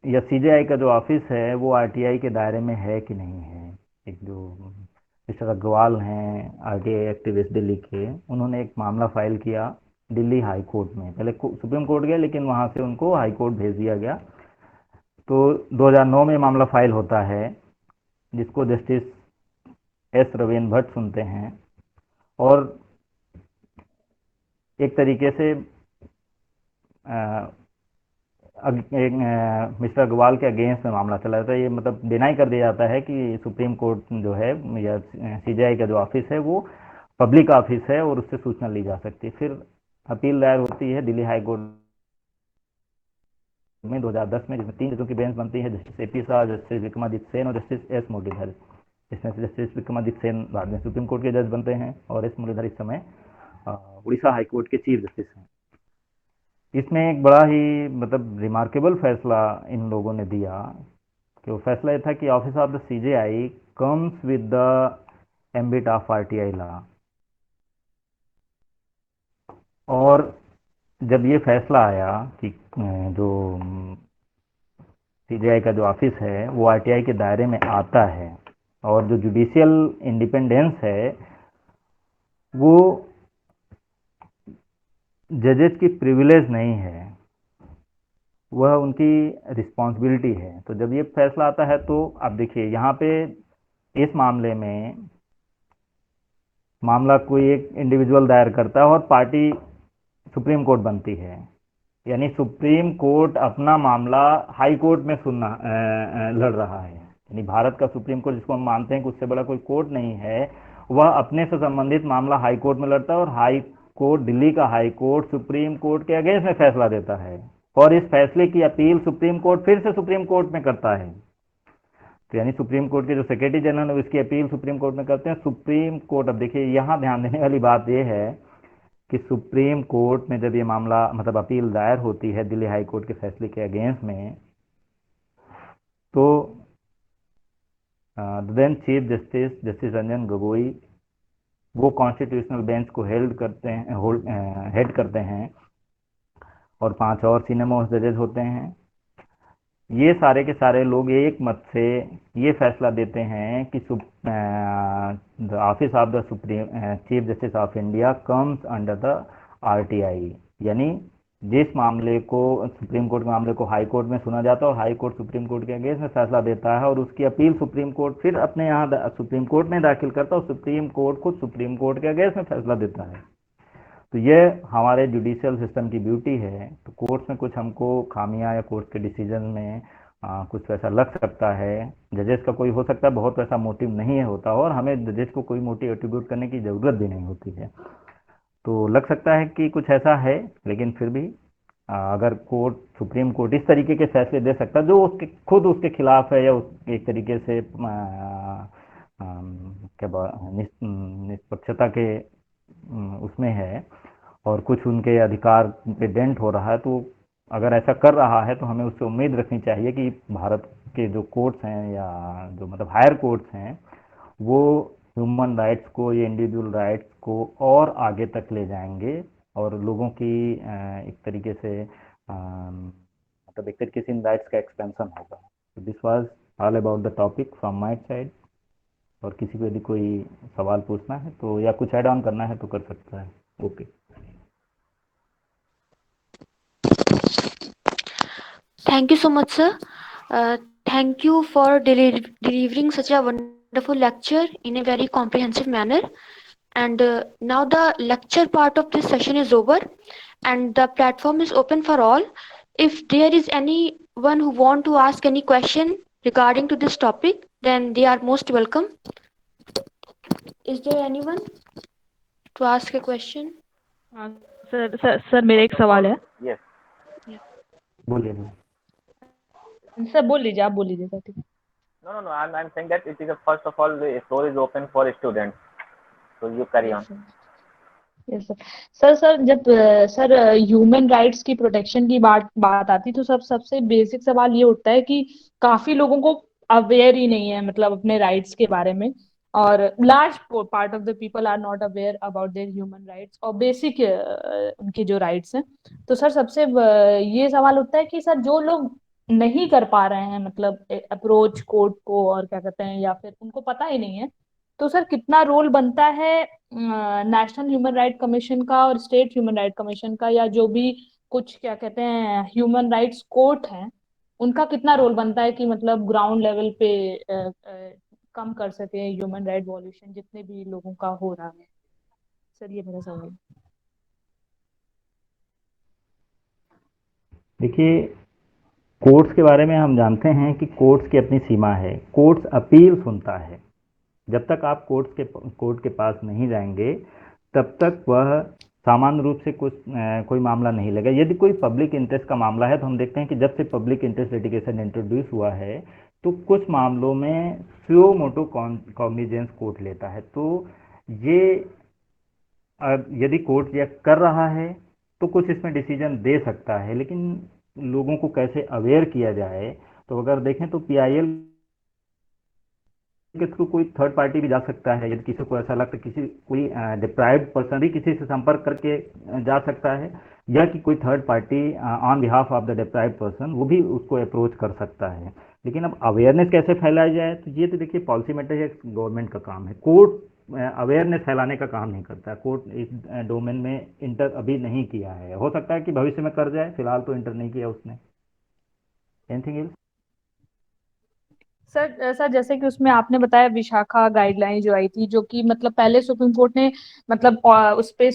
या सीजेआई का जो ऑफिस है वो आरटीआई के दायरे में है कि नहीं है। एक जो मिस्टर अग्रवाल हैं आरटीआई एक्टिविस्ट दिल्ली के, उन्होंने एक मामला फाइल किया दिल्ली हाई कोर्ट में। पहले सुप्रीम कोर्ट गए, लेकिन वहाँ से उनको हाई कोर्ट भेज दिया गया। तो 2009 में मामला फाइल होता है, जिसको जस्टिस एस रवीन भट्ट सुनते हैं और एक तरीके से मिस्टर अग्रवाल के अगेंस्ट में मामला चला जाता है। ये मतलब डिनाई कर दिया जाता है कि सुप्रीम कोर्ट जो है या सीजेआई का जो ऑफिस है वो पब्लिक ऑफिस है और उससे सूचना ली जा सकती है। फिर अपील दायर होती है दिल्ली हाई कोर्ट में 2010 में, जिसमें 3 जजों की बेंच बनती है, justice AP Shah, justice Vikramaditya Sen और जस्टिस एस मुरलीधर। इसमें से जस्टिस विक्रमादित्य सेन बाद में सुप्रीम कोर्ट के जज बनते हैं और एस मुरलीधर इस समय उड़ीसा हाई कोर्ट के चीफ जस्टिस हैं। इसमें एक बड़ा ही मतलब रिमार्केबल फैसला इन लोगों ने दिया कि वो फैसला ये था कि office of the CJI comes with the ambit of RTI law. और जब ये फैसला आया कि जो सीजेआई का जो ऑफिस है वो आरटीआई के दायरे में आता है और जो जुडिशियल इंडिपेंडेंस है वो जजेस की प्रिविलेज नहीं है, वह उनकी रिस्पॉन्सिबिलिटी है। तो जब ये फैसला आता है तो आप देखिए यहाँ पे इस मामले में मामला कोई एक इंडिविजुअल दायर करता है और पार्टी सुप्रीम कोर्ट बनती है, यानी सुप्रीम कोर्ट अपना मामला हाई कोर्ट में लड़ रहा है। यानी भारत का सुप्रीम कोर्ट, जिसको हम मानते हैं कि उससे बड़ा कोई कोर्ट नहीं है, वह अपने से संबंधित मामला हाई कोर्ट में लड़ता है और हाई कोर्ट, दिल्ली का हाई कोर्ट सुप्रीम कोर्ट के अगेंस्ट में फैसला देता है और इस फैसले की अपील सुप्रीम कोर्ट फिर से सुप्रीम कोर्ट में करता है। तो यानी सुप्रीम कोर्ट के जो सेक्रेटरी जनरल है उसकी अपील सुप्रीम कोर्ट में करते हैं। सुप्रीम कोर्ट, अब देखिए यहाँ ध्यान देने वाली बात यह है कि सुप्रीम कोर्ट में जब ये मामला मतलब अपील दायर होती है दिल्ली हाई कोर्ट के फैसले के अगेंस्ट में, तो then chief justice justice Ranjan Gogoi वो कॉन्स्टिट्यूशनल बेंच को हेड करते हैं, और 5 और सीनियर मोस्ट जजेस होते हैं। ये सारे के सारे लोग एक मत से ये फैसला देते हैं कि the office of the supreme chief justice of India comes under the RTI, यानी जिस मामले को सुप्रीम कोर्ट के मामले को हाई कोर्ट में सुना जाता है और हाई कोर्ट सुप्रीम कोर्ट के अगेंस्ट में फैसला देता है, और उसकी अपील सुप्रीम कोर्ट फिर अपने यहाँ सुप्रीम कोर्ट में दाखिल करता है, और सुप्रीम कोर्ट खुद सुप्रीम कोर्ट के अगेंस्ट में फैसला देता है। तो ये हमारे जुडिशियल सिस्टम की ब्यूटी है। तो कोर्ट्स में कुछ हमको खामियां या कोर्ट के डिसीजन में कुछ वैसा लग सकता है, जजेस का कोई हो सकता है बहुत वैसा मोटिव नहीं होता, और हमें जजेस को कोई मोटिव एट्रीब्यूट करने की ज़रूरत भी नहीं होती है। तो लग सकता है कि कुछ ऐसा है, लेकिन फिर भी अगर कोर्ट सुप्रीम कोर्ट इस तरीके के फैसले दे सकता है जो उसके खुद उसके खिलाफ है, या एक तरीके से निष्पक्षता के उसमें है, और कुछ उनके अधिकार पे डेंट हो रहा है, तो अगर ऐसा कर रहा है तो हमें उससे उम्मीद रखनी चाहिए कि भारत के जो कोर्ट्स हैं, या जो मतलब हायर कोर्ट्स हैं, वो ह्यूमन राइट्स को, ये इंडिविजुअल राइट्स को और आगे तक ले जाएंगे, और लोगों की एक तरीके से मतलब एक तरीके से इन राइट्स का एक्सपेंशन होगा। तो this was all about the topic from my side. और किसी को यदि कोई सवाल पूछना है तो, या कुछ ऐड ऑन करना है तो कर सकता है। Okay. Thank you so much, sir. Thank you for delivering such a wonderful lecture in a very comprehensive manner. And now the lecture part of this session is over, and the platform is open for all. If there is anyone who want to ask any question regarding to this topic, then they are most welcome. Is there anyone to ask a question? हाँ, sir मेरा एक सवाल है। Yes, Yeah. बोलिए। Sir बोल लीजिए, आप बोल लीजिए सर। ठीक है। No. I'm saying that it is first of all the floor is open for students. So you carry on. Yes sir जब सर ह्यूमन राइट्स की प्रोटेक्शन की बात आती तो सबसे बेसिक सवाल ये उठता है कि काफी लोगों को अवेयर ही नहीं है, मतलब अपने राइट्स के बारे में, और large part of the people are not aware about their human rights और बेसिक उनके जो राइट्स हैं। तो सर सबसे ये सवाल उठता है कि सर जो लोग नहीं कर पा रहे हैं, मतलब अप्रोच कोर्ट को, और क्या कहते हैं, या फिर उनको पता ही नहीं है, तो सर कितना रोल बनता है नेशनल ह्यूमन राइट कमीशन का और स्टेट ह्यूमन राइट कमीशन का, या जो भी कुछ क्या कहते हैं ह्यूमन राइट्स कोर्ट हैं, उनका कितना रोल बनता है कि मतलब ग्राउंड लेवल पे कम कर सके ह्यूमन राइट वॉल्यूशन जितने भी लोगों का हो रहा है। सर ये मेरा सवाल है। देखिए, कोर्ट्स के बारे में हम जानते हैं कि कोर्ट्स की अपनी सीमा है। कोर्ट्स अपील सुनता है। जब तक आप कोर्ट के पास नहीं जाएंगे, तब तक वह सामान्य रूप से कोई मामला नहीं लेगा। यदि कोई पब्लिक इंटरेस्ट का मामला है, तो हम देखते हैं कि जब से पब्लिक इंटरेस्ट लिटिगेशन इंट्रोड्यूस हुआ है, तो कुछ मामलों में सुओ मोटो कॉग्निजेंस कोर्ट लेता है। तो ये यदि कोर्ट यह कर रहा है तो कुछ इसमें डिसीजन दे सकता है, लेकिन लोगों को कैसे अवेयर किया जाए, तो अगर देखें तो पीआईएल के थ्रू कोई थर्ड पार्टी भी जा सकता है। यदि किसी को ऐसा लगता है किसी कोई डिप्राइव्ड पर्सन भी किसी से संपर्क करके जा सकता है, या कि कोई third party on behalf of the deprived person वो भी उसको अप्रोच कर सकता है। लेकिन अब अवेयरनेस कैसे फैलाई जाए, तो ये तो देखिए पॉलिसी मैटर है, गवर्नमेंट का काम है। कोर्ट अवेयरनेस फैलाने का काम नहीं करता। कोर्ट इस डोमेन में इंटर अभी नहीं किया है। हो सकता है कि भविष्य में कर जाए, फिलहाल तो इंटर नहीं किया उसने। Anything else? सर जैसे कि उसमें आपने बताया विशाखा गाइडलाइन जो आई थी, जो कि मतलब पहले सुप्रीम कोर्ट ने मतलब उस पे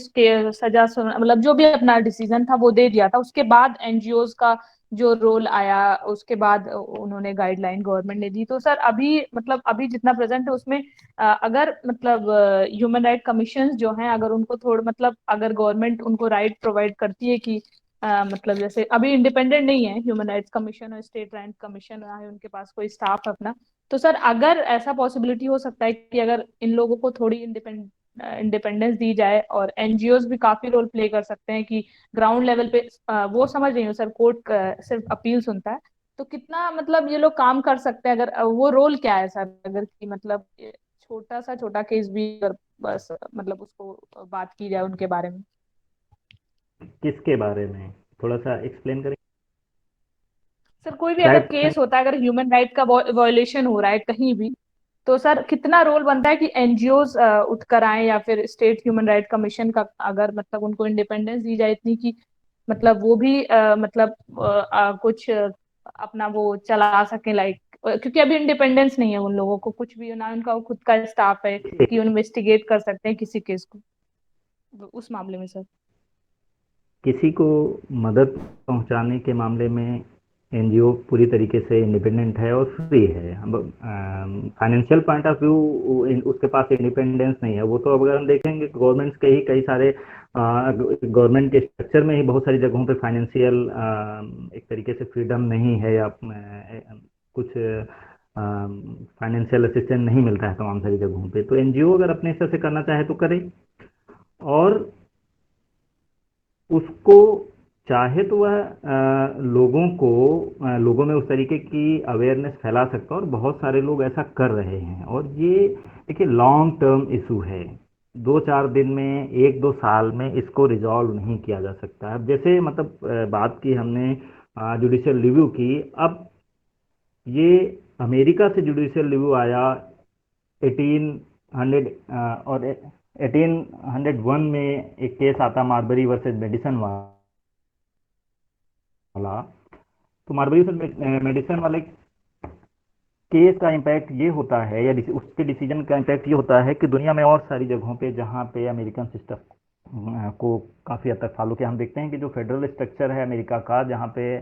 मतलब जो भी अपना डिसीजन था वो दे दिया था। उसके बाद एनजीओज का जो रोल आया, उसके बाद उन्होंने गाइडलाइन गवर्नमेंट ने दी। तो सर अभी मतलब अभी जितना प्रेजेंट है उसमें अगर मतलब ह्यूमन राइट कमीशन जो हैं, अगर उनको थोड़ा मतलब अगर गवर्नमेंट उनको राइट प्रोवाइड करती है कि मतलब जैसे अभी इंडिपेंडेंट नहीं है ह्यूमन राइट्स कमीशन और स्टेट राइट कमीशन, ना है उनके पास कोई स्टाफ अपना, तो सर अगर ऐसा पॉसिबिलिटी हो सकता है कि अगर इन लोगों को थोड़ी इंडिपेंडेंस दी जाए, और एनजीओज भी काफी रोल प्ले कर सकते हैं कि ग्राउंड लेवल पे वो समझ रही हूँ सर, कोर्ट सिर्फ अपील सुनता है, तो कितना मतलब ये लोग काम कर सकते हैं, अगर वो रोल क्या है सर, अगर कि मतलब ये छोटा केस भी अगर बस मतलब उसको बात की जाए उनके बारे में। किसके बारे में थोड़ा सा एक्सप्लेन करें सर कोई भी अगर शायद केस होता है, अगर ह्यूमन राइट का वायोलेशन हो रहा है कहीं भी, तो सर कितना रोल बनता है कि एनजीओज उठ कर आए, या फिर स्टेट ह्यूमन राइट कमीशन का अगर मतलब उनको इंडिपेंडेंस दी जाए इतनी कि मतलब वो भी मतलब कुछ अपना वो चला सके, लाइक क्योंकि अभी इंडिपेंडेंस नहीं है उन लोगों को, कुछ भी ना उनका खुद का स्टाफ है कि इन्वेस्टिगेट कर सकते हैं किसी केस को, उस मामले में सर। किसी को मदद पहुंचाने के मामले में एनजीओ पूरी तरीके से इंडिपेंडेंट है और फ्री है। फाइनेंशियल पॉइंट ऑफ व्यू उसके पास इंडिपेंडेंस नहीं है। वो तो अगर हम देखेंगे गवर्नमेंट्स के ही कई सारे गवर्नमेंट के स्ट्रक्चर में ही बहुत सारी जगहों पे फाइनेंशियल एक तरीके से फ्रीडम नहीं है, या कुछ फाइनेंशियल असिस्टेंस नहीं मिलता है तमाम सारी जगहों पे। तो एनजीओ अगर अपने हिस्से से करना चाहे तो करे, और उसको चाहे तो वह लोगों में उस तरीके की अवेयरनेस फैला सकता है, और बहुत सारे लोग ऐसा कर रहे हैं। और ये देखिए लॉन्ग टर्म इशू है, 2-4 दिन में 1-2 साल में इसको रिजॉल्व नहीं किया जा सकता। अब जैसे मतलब बात की हमने जुडिशियल रिव्यू की, अब ये अमेरिका से जुडिशियल रिव्यू आया 1800 और 1801 में एक केस आता मार्बरी वर्सेस मेडिसन वाला। तो मार्बरी वर्सेस मेडिसन वाले केस का इम्पैक्ट ये होता है, या उसके डिसीजन का इम्पैक्ट ये होता है कि दुनिया में और सारी जगहों पे जहाँ पे अमेरिकन सिस्टम को काफ़ी हद तक फॉलो किया, हम देखते हैं कि जो फेडरल स्ट्रक्चर है अमेरिका का, जहाँ पे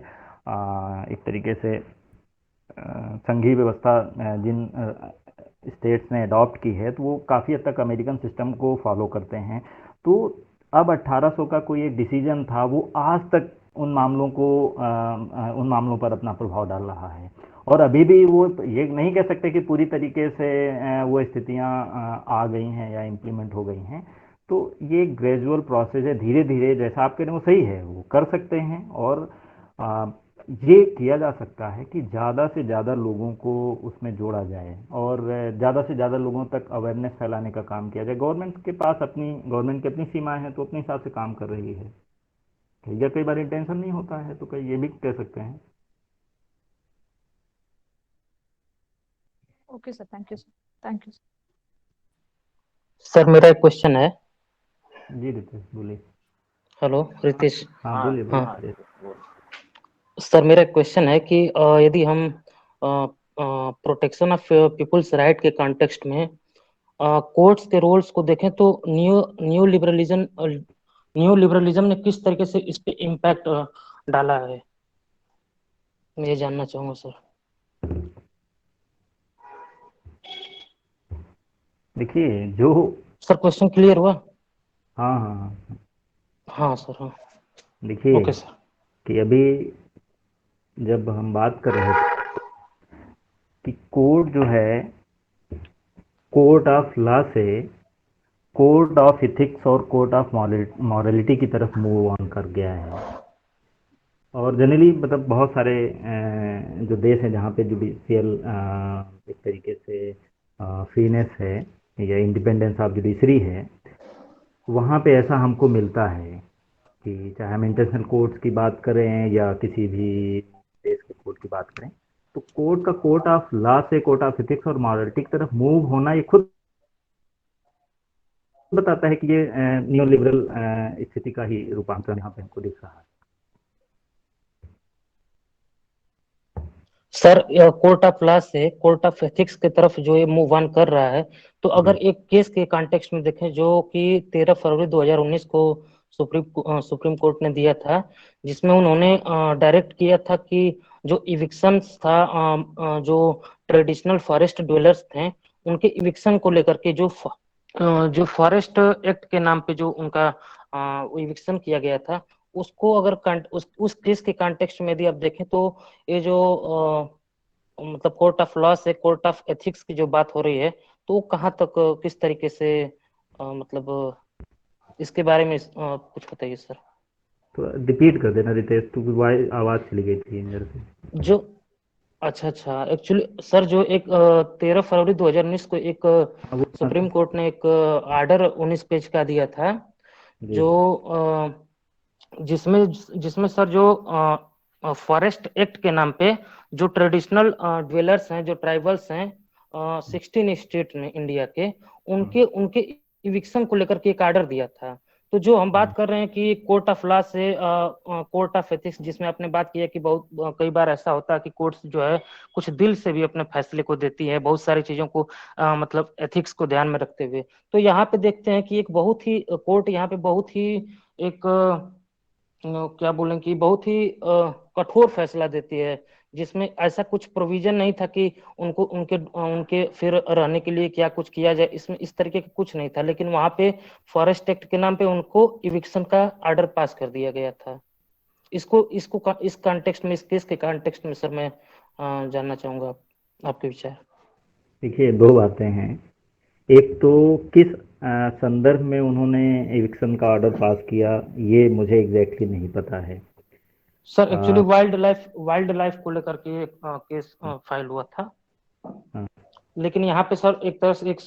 एक तरीके से संघीय व्यवस्था जिन स्टेट्स ने अडॉप्ट की है, तो वो काफ़ी हद तक अमेरिकन सिस्टम को फॉलो करते हैं। तो अब 1800 का कोई एक डिसीजन था, वो आज तक उन मामलों पर अपना प्रभाव डाल रहा है। और अभी भी वो ये नहीं कह सकते कि पूरी तरीके से वो स्थितियां आ गई हैं या इम्प्लीमेंट हो गई हैं। तो ये ग्रेजुअल प्रोसेस है, धीरे धीरे, जैसा आप कह रहे हैं वो सही है, वो कर सकते हैं। और ये किया जा सकता है कि ज़्यादा से ज़्यादा लोगों को उसमें जोड़ा जाए, और ज़्यादा से ज़्यादा लोगों तक अवेयरनेस फैलाने का काम किया जाए। गवर्नमेंट की अपनी सीमाएं हैं, तो अपने हिसाब से काम कर रही है। या कई बार इंटेंशन नहीं होता है, तो कई ये भी कह सकते हैं। Okay sir, thank you sir, thank you. Sir मेरा एक क्वेश्चन है। जी रितेश बोलिए। हेलो रितेश। हाँ बोलिए हाँ बोलिए। सर मेरा एक क्वेश्चन है कि यदि हम प्रोटेक्शन ऑफ पीपल्स राइट के कॉन्टेक्स्ट में कोर्ट्स के रोल्स को देखें तो न्यू लिबरलिज्म ने किस तरीके से इस पे इम्पैक्ट डाला है, मैं ये जानना चाहूंगा सर। देखिए जो सर क्वेश्चन क्लियर हुआ? हाँ हाँ हाँ, हाँ सर। हाँ देखिए ओके सर। कि अभी जब हम बात कर रहे थे कि कोर्ट जो है कोर्ट ऑफ लॉ से कोर्ट ऑफ इथिक्स और कोर्ट ऑफ मॉरलिटी की तरफ मूव ऑन कर गया है। और जनरली मतलब बहुत सारे जो देश हैं जहाँ पे जुडिशियल एक तरीके से फ्रीनेस है या इंडिपेंडेंस ऑफ जुडिशरी है, वहाँ पे ऐसा हमको मिलता है कि चाहे हम इंटरनेशनल कोर्ट्स की बात करें या किसी भी देश के कोर्ट की बात करें, तो कोर्ट ऑफ लॉ से कोर्ट ऑफ इथिक्स और मॉरलिटी की तरफ मूव होना ये खुद बताता है कि ये न्यू लिबरल स्थिति का ही रूपांतरण यहाँ पे हमको दिख रहा है। सर कोर्ट ऑफ लॉ से कोर्ट ऑफ एथिक्स की तरफ जो ये मूव ऑन कर रहा है, तो अगर एक केस के कॉन्टेक्स्ट में देखें जो कि 13 फरवरी 2019 को सुप्रीम कोर्ट ने दिया था, जिसमें उन्होंने डायरेक्ट किया था कि जो इविक्शंस था जो ट्रेडिशनल फॉरेस्ट ड्वेलर्स थे उनके इविक्शन को लेकर के जो फॉरेस्ट एक्ट के नाम पे जो उनका इविक्शन किया गया था, उसको अगर उस केस के कॉन्टेक्स्ट में यदि आप देखें तो ये जो मतलब कोर्ट ऑफ लॉ से कोर्ट ऑफ एथिक्स की जो बात हो रही है, तो कहाँ तक किस तरीके से मतलब इसके बारे में कुछ बताइए सर। तो रिपीट कर देना रितेश, तो आवाज चली गई थी मेरे से। अच्छा, एक्चुअली सर जो एक 13 फरवरी 2019 को एक वो सुप्रीम कोर्ट ने एक आर्डर 19 पेज का दिया था, जी जो जिसमें जिसमें सर जो फॉरेस्ट एक्ट के नाम पे जो ट्रेडिशनल ड्वेलर्स हैं, जो ट्राइबल्स हैं 16 स्टेट में इंडिया के, उनके उनके इविक्शन को लेकर के एक आर्डर दिया था। तो जो हम बात कर रहे हैं कि कोर्ट ऑफ लॉ से कोर्ट ऑफ एथिक्स, जिसमें आपने बात की है कि बहुत कई बार ऐसा होता है कि कोर्ट्स जो है कुछ दिल से भी अपने फैसले को देती है, बहुत सारी चीजों को मतलब एथिक्स को ध्यान में रखते हुए। तो यहाँ पे देखते हैं कि एक बहुत ही कोर्ट यहाँ पे बहुत ही एक क्या बोलें कि बहुत ही कठोर फैसला देती है, जिसमें ऐसा कुछ प्रोविजन नहीं था कि उनको उनके उनके फिर रहने के लिए क्या कुछ किया जाए, इसमें इस तरीके का कुछ नहीं था। लेकिन वहां पे फॉरेस्ट एक्ट के नाम पे उनको इविक्शन का ऑर्डर पास कर दिया गया था। इसको इसको इस कॉन्टेक्स्ट में, इस केस के कॉन्टेक्स्ट में सर मैं जानना चाहूंगा आपके विचार। देखिए, दो बातें हैं। एक तो किस संदर्भ में उन्होंने एविक्शन का ऑर्डर पास किया, ये मुझे एग्जैक्टली नहीं पता है। सर एक्चुअली आ, वाइल्ड लाइफ को लेकर के एक केस फाइल हुआ था, हाँ, लेकिन यहाँ पे सर एक तरह से एक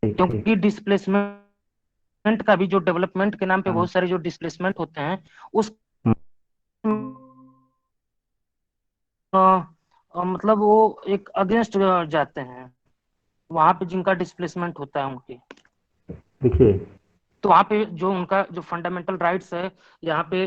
ठीक ठीक। क्योंकि डिस्प्लेसमेंट का भी जो डेवलपमेंट के नाम पे हाँ, बहुत सारे जो डिस्प्लेसमेंट होते हैं, उस हम्म, मतलब वो एक अगेंस्ट जाते हैं वहां पे जिनका डिस्प्लेसमेंट होता है उनके। देखिए, तो वहां पे जो उनका जो फंडामेंटल राइट्स है यहाँ पे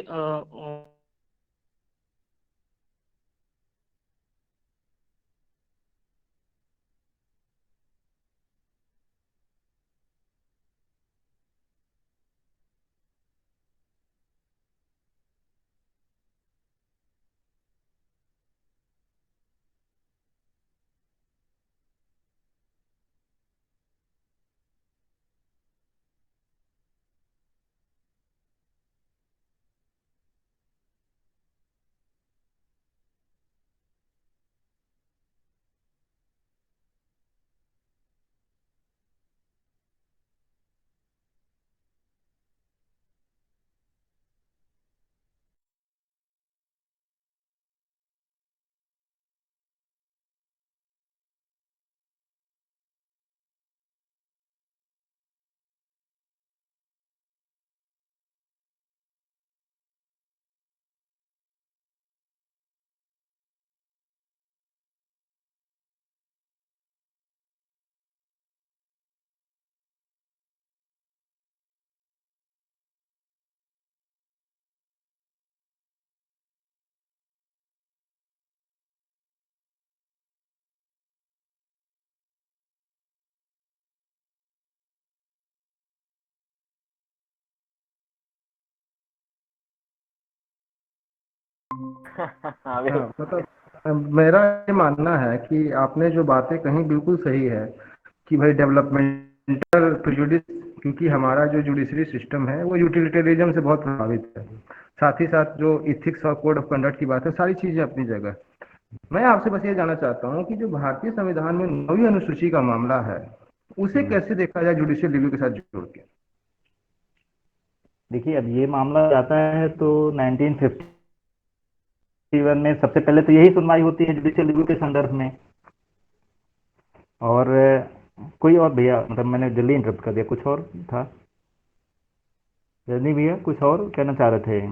अभी हाँ, मतलब मेरा ये मानना है कि आपने जो बातें कही बिल्कुल सही है कि भाई डेवलपमेंटल प्रेजुडिस, क्योंकि हमारा जो जुडिशरी सिस्टम है वो यूटिलिटेरिज्म से बहुत प्रभावित है। साथ ही साथ जो इथिक्स और कोड ऑफ कंडक्ट की बात है, सारी चीजें अपनी जगह। मैं आपसे बस ये जानना चाहता हूँ कि जो भारतीय संविधान में 9वीं अनुसूची का मामला है, उसे कैसे देखा जाए जुडिशियल रिव्यू के साथ जोड़ के। देखिए, अब ये मामला आता है तो 1951 में सबसे पहले तो यही सुनवाई होती है जुडिशियल रिव्यू के संदर्भ में। और कोई और भैया, मतलब मैंने जल्दी इंटरप्ट कर दिया, कुछ और था? रजनी भैया कुछ और कहना चाह रहे थे?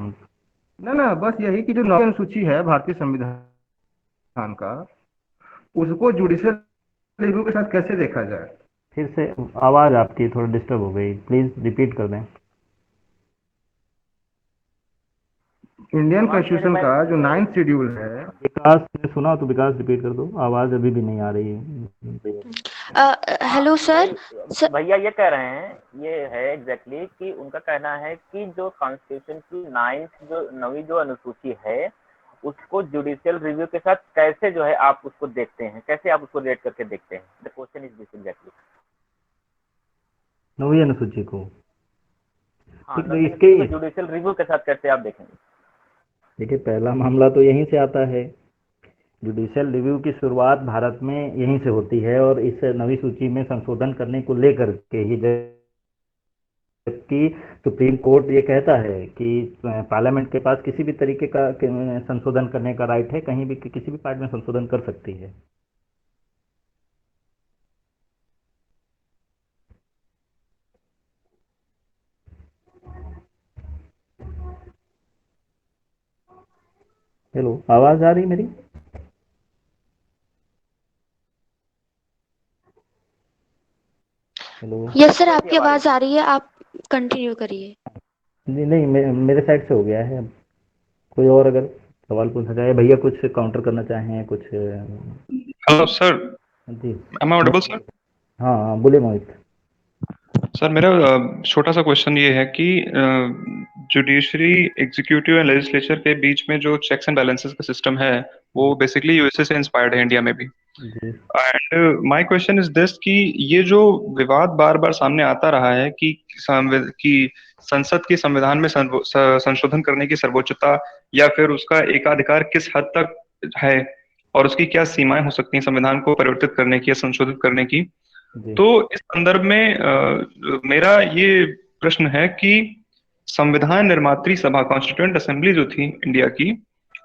ना बस यही कि जो 9वीं अनुसूची है भारतीय संविधान का, उसको जुडिशियल रिव्यू के साथ कैसे देखा जाए। फिर से आवाज़ आपकी थोड़ा डिस्टर्ब हो गई, प्लीज़ रिपीट कर दें। इंडियन आवाज मेरे कॉन्स्टिट्यूशन माइक का जो 9th शेड्यूल है। विकास ने सुना तो विकास रिपीट कर दो, आवाज़ अभी भी नहीं आ रही है। Hello sir. भैया ये कह रहे हैं, ये है एग्जैक्टली कि उनका कहना है कि जो कॉन्स्टिट्यूशन की 9वीं जो अनुसूची है उसको जुडिशियल रिव्यू के साथ कैसे जो है आप उसको देखते हैं, कैसे आप उसको रेट करके देखते हैं? The question is this exactly. 9वीं अनुसूची को हाँ, ठीक, तो नवीन इसके को जुडिशियल रिव्यू के साथ कैसे आप देखेंगे? देखिए, पहला मामला तो यहीं से आता है। जुडिशियल रिव्यू की शुरुआत भारत में यहीं से होती है और इस 9वीं सूची में संशोधन करने को लेकर के ही, जबकि सुप्रीम कोर्ट ये कहता है कि पार्लियामेंट के पास किसी भी तरीके का संशोधन करने का राइट है, कहीं भी किसी भी पार्ट में संशोधन कर सकती है। हेलो, आवाज आ रही मेरी? हेलो। यस सर, थोड़ी सी आपकी अब आ रही आवाज़ आ रही है, आप कंटिन्यू करिए। नहीं नहीं, मेरे साइड से हो गया है। अब कोई और अगर सवाल पूछना चाहे, भैया कुछ काउंटर करना चाहें कुछ हेलो सर, जी। Am I audible sir? हाँ हाँ, बोले मोहित। सर मेरा छोटा सा क्वेश्चन ये है कि जुडिशरी, एग्जीक्यूटिव एंड लेजिस्लेचर के बीच में जो चेक्स एंड बैलेंसेस का सिस्टम है वो बेसिकली यूएसए से इंस्पायर्ड है, इंडिया में भी। जी and my question is this कि ये जो विवाद बार बार सामने आता रहा है कि कि संसद की संविधान में संशोधन करने की सर्वोच्चता या फिर उसका एकाधिकार किस हद तक है और उसकी क्या सीमाएं हो सकती हैं संविधान को परिवर्तित करने की या संशोधित करने की। जी तो इस संदर्भ में मेरा ये प्रश्न है कि संविधान निर्मात्री सभा, कॉन्स्टिट्यूएंट असेंबली जो थी इंडिया की,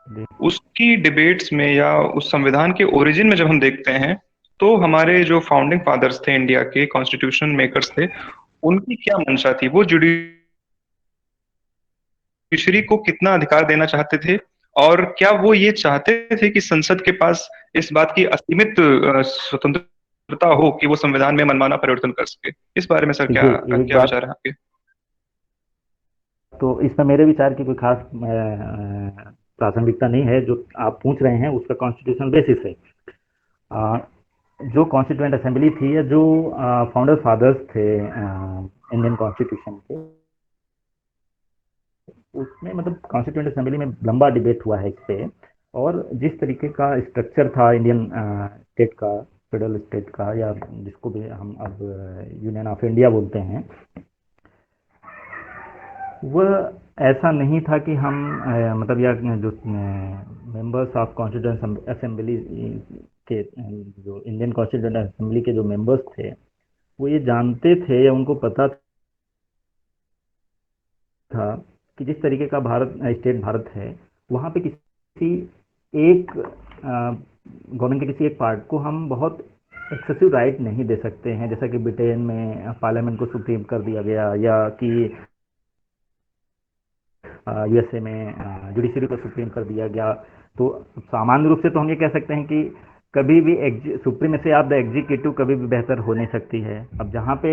जी उसकी डिबेट्स में या उस संविधान के ओरिजिन में जब हम देखते हैं तो हमारे जो फाउंडिंग फादर्स थे, इंडिया के कॉन्स्टिट्यूशन मेकर्स थे, उनकी क्या मंशा थी? वो जुडिशरी को कितना अधिकार देना चाहते थे और क्या वो ये चाहते थे कि संसद के पास इस बात की असीमित स्वतंत्रता हो कि वो संविधान में मनमाना परिवर्तन कर सके? इस बारे में सर क्या देखिए, एक क्या बात विचार है आपके? तो इसमें मेरे विचार की कोई खास प्रासंगिकता नहीं है। जो आप पूछ रहे हैं उसका कॉन्स्टिट्यूशनल बेसिस है। अ, जो कॉन्स्टिट्यूएंट असेंबली थी या जो फाउंडर फादर्स थे इंडियन कॉन्स्टिट्यूशन के, उसमें मतलब कॉन्स्टिट्यूएंट असेंबली में लंबा डिबेट हुआ है इस पे। और जिस तरीके का स्ट्रक्चर था इंडियन स्टेट का, फेडरल स्टेट का, या जिसको भी हम अब यूनियन ऑफ इंडिया बोलते हैं, वह ऐसा नहीं था कि हम मतलब या जो मेंबर्स ऑफ कॉन्स्टिट्यूएंट असेंबली के जो इंडियन कॉन्स्टिट्यूएंट असेंबली के जो मेंबर्स थे, वो ये जानते थे या उनको पता था कि जिस तरीके का भारत स्टेट भारत है, वहाँ पे किसी एक गवर्नमेंट के किसी एक पार्ट को हम बहुत एक्सेसिव राइट नहीं दे सकते हैं, जैसा कि ब्रिटेन में पार्लियामेंट को सुप्रीम कर दिया गया, या कि यूएसए में जुडिशरी को सुप्रीम कर दिया गया। तो सामान्य रूप से तो हम ये कह सकते हैं कि कभी भी सुप्रीमेसी ऑफ द एग्जीक्यूटिव कभी भी बेहतर हो नहीं सकती है। अब जहाँ पे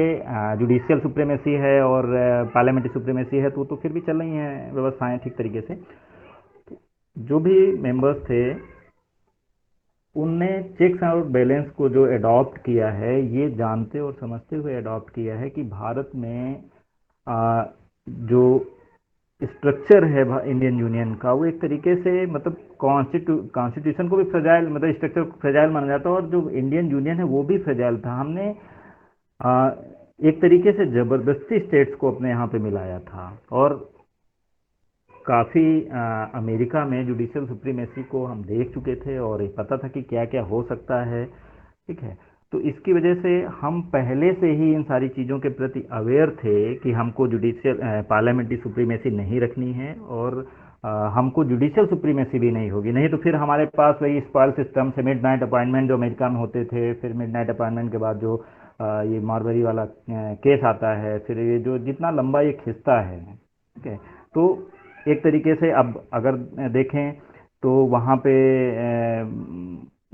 जुडिशियल सुप्रीमेसी है और पार्लियामेंट्री सुप्रीमेसी है, तो फिर भी चल रही हैं व्यवस्थाएं ठीक तरीके से। जो भी मेंबर्स थे उनने चेक्स और बैलेंस को जो अडॉप्ट किया है, ये जानते और समझते हुए अडॉप्ट किया है कि भारत में जो स्ट्रक्चर है इंडियन यूनियन का, वो एक तरीके से मतलब कॉन्स्टिट्यूशन को भी फ्रेजाइल, मतलब स्ट्रक्चर फ्रेजाइल माना जाता है, और जो इंडियन यूनियन है वो भी फ्रेजाइल था। हमने एक तरीके से जबरदस्ती स्टेट्स को अपने यहाँ पे मिलाया था। और काफ़ी अमेरिका में जुडिशियल सुप्रीमेसी को हम देख चुके थे और ये पता था कि क्या क्या हो सकता है, ठीक है। तो इसकी वजह से हम पहले से ही इन सारी चीज़ों के प्रति अवेयर थे कि हमको जुडिशियल पार्लियामेंट्री सुप्रीमेसी नहीं रखनी है, और हमको जुडिशियल सुप्रीमेसी भी नहीं होगी। नहीं तो फिर हमारे पास वही स्पॉयल सिस्टम से मिडनाइट अपॉइंटमेंट जो अमेरिका में होते थे, फिर मिडनाइट अपॉइंटमेंट के बाद जो ये मार्बरी वाला केस आता है, फिर ये जो जितना लंबा ये खिस्सा है, ठीक है। तो एक तरीके से अब अगर देखें तो वहाँ पे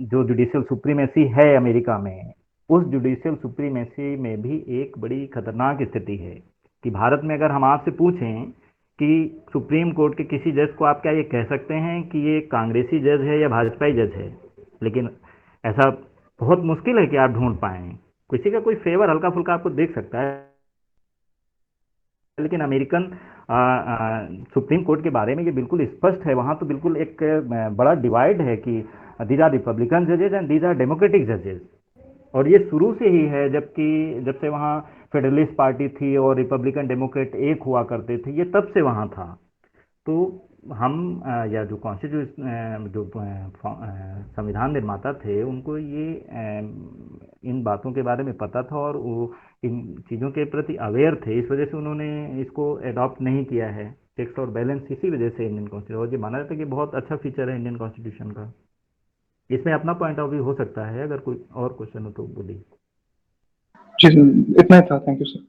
जो जुडिशियल सुप्रीमेसी है अमेरिका में, उस जुडिशियल सुप्रीमेसी में भी एक बड़ी खतरनाक स्थिति है कि भारत में अगर हम आपसे पूछें कि सुप्रीम कोर्ट के किसी जज को आप क्या ये कह सकते हैं कि ये कांग्रेसी जज है या भाजपाई जज है, लेकिन ऐसा बहुत मुश्किल है कि आप ढूंढ पाएं। किसी का कोई फेवर हल्का फुल्का आपको देख सकता है, लेकिन अमेरिकन सुप्रीम कोर्ट के बारे में ये बिल्कुल स्पष्ट है। वहाँ तो बिल्कुल एक बड़ा डिवाइड है कि these are Republican जजेज and these are democratic जजेज, और ये शुरू से ही है, जबकि जब से वहाँ फेडरलिस्ट पार्टी थी और रिपब्लिकन डेमोक्रेट एक हुआ करते थे, ये तब से वहाँ था। तो हम या जो कॉन्स्टिट्यूशन जो संविधान निर्माता थे, उनको ये इन बातों के बारे में पता था और वो इन चीज़ों के प्रति अवेयर थे। इस वजह से उन्होंने इसको अडॉप्ट नहीं किया है, चेक्स और बैलेंस, इसी वजह से इंडियन कॉन्स्टिट्यूशन, और ये माना जाता है कि बहुत अच्छा फीचर है इंडियन कॉन्स्टिट्यूशन का। इसमें अपना पॉइंट ऑफ व्यू हो सकता है, अगर कोई और क्वेश्चन हो तो बोलिए। जी सर, इतना ही था, thank you sir.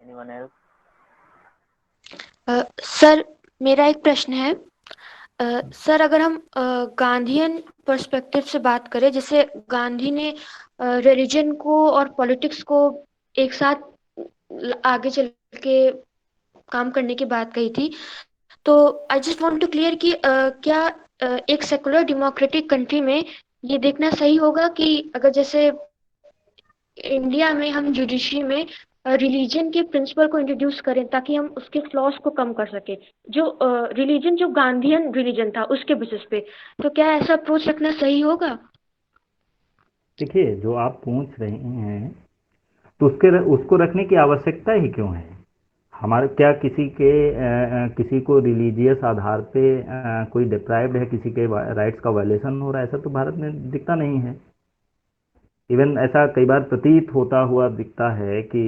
Anyone else? Sir मेरा एक प्रश्न है। सर अगर हम गांधीयन पर्सपेक्टिव से बात करें, जैसे गांधी ने रिलीजन को और पॉलिटिक्स को एक साथ आगे चल के काम करने की बात कही थी, तो I just want to clear कि क्या एक सेकुलर डेमोक्रेटिक कंट्री में ये देखना सही होगा कि अगर जैसे इंडिया में हम जुडिशरी में रिलीजन के प्रिंसिपल को इंट्रोड्यूस करें ताकि हम उसके फ्लॉज को कम कर सके, जो रिलीजन जो गांधीयन रिलीजन था उसके बेसिस पे, तो क्या ऐसा अप्रोच रखना सही होगा? देखिए, जो आप पूछ रहे हैं तो उसको रखने की आवश्यकता ही क्यों है? हमारे क्या किसी को रिलीजियस आधार पे कोई डिप्राइव्ड है, किसी के राइट्स का वायलेशन हो रहा है? ऐसा तो भारत में दिखता नहीं है। इवन ऐसा कई बार प्रतीत होता हुआ दिखता है कि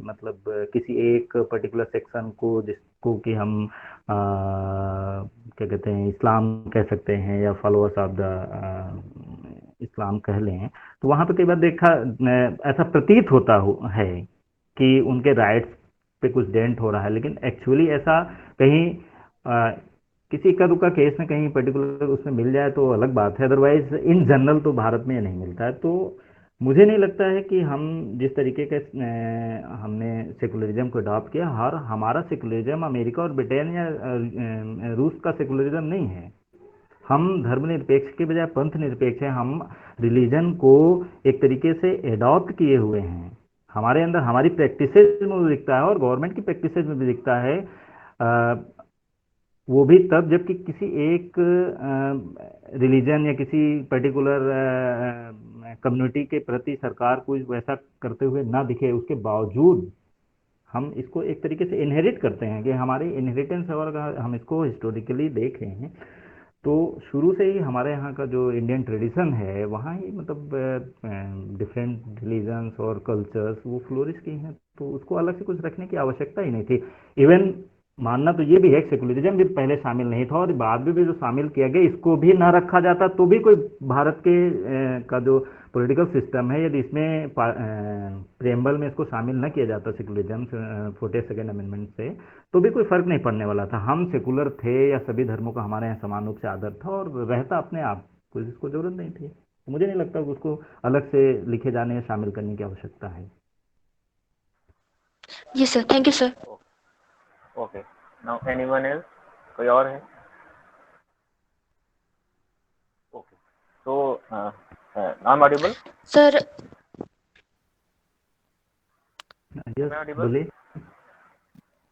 मतलब किसी एक पर्टिकुलर सेक्शन को, जिसको कि हम क्या कहते हैं, इस्लाम कह सकते हैं या फॉलोअर्स ऑफ द इस्लाम कह लें, तो वहाँ पे कई बार देखा ऐसा प्रतीत है कि उनके राइट्स पे कुछ डेंट हो रहा है, लेकिन एक्चुअली ऐसा कहीं किसी इक्का दुक्का केस में कहीं पर्टिकुलर उसमें मिल जाए तो अलग बात है, अदरवाइज इन जनरल तो भारत में नहीं मिलता है। तो मुझे नहीं लगता है कि हम जिस तरीके के हमने सेकुलरिज्म को अडॉप्ट किया, हमारा सेकुलरिज्म अमेरिका और ब्रिटेन या रूस का सेकुलरिज्म नहीं है। हम धर्मनिरपेक्ष के बजाय पंथ निरपेक्ष हैं। हम रिलीजन को एक तरीके से अडॉप्ट किए हुए हैं। हमारे अंदर हमारी प्रैक्टिसेस में भी दिखता है और गवर्नमेंट की प्रैक्टिसेस में भी दिखता है, वो भी तब जबकि किसी एक रिलीजन या किसी पर्टिकुलर कम्युनिटी के प्रति सरकार कुछ वैसा करते हुए ना दिखे, उसके बावजूद हम इसको एक तरीके से इनहेरिट करते हैं कि हमारी इनहेरिटेंस है। और हम इसको हिस्टोरिकली देखें तो शुरू से ही हमारे यहाँ का जो इंडियन ट्रेडिशन है, वहाँ ही मतलब डिफरेंट रिलीजन्स और कल्चर्स वो फ्लोरिश की हैं, तो उसको अलग से कुछ रखने की आवश्यकता ही नहीं थी। इवन मानना तो ये भी है, सेकुलरिज्म भी पहले शामिल नहीं था और बाद में भी जो शामिल किया गया, इसको भी ना रखा जाता तो भी कोई भारत के का जो पॉलिटिकल सिस्टम है, यदि इसमें प्रेम्बल में इसको शामिल न किया जाता सेकुलरिज्म 42nd अमेंडमेंट से, तो भी कोई फर्क नहीं पड़ने वाला था। हम सेकुलर थे या सभी धर्मों का हमारे यहाँ समान रूप से आदर था और रहता अपने आप, कोई इसको जरूरत नहीं थी। मुझे नहीं लगता कि उसको अलग से लिखे जाने या शामिल करने की आवश्यकता है। जी sir, thank you sir. Okay, now anyone else? कोई और है? Okay, so I am audible? Sir yes, audible? बोलिए।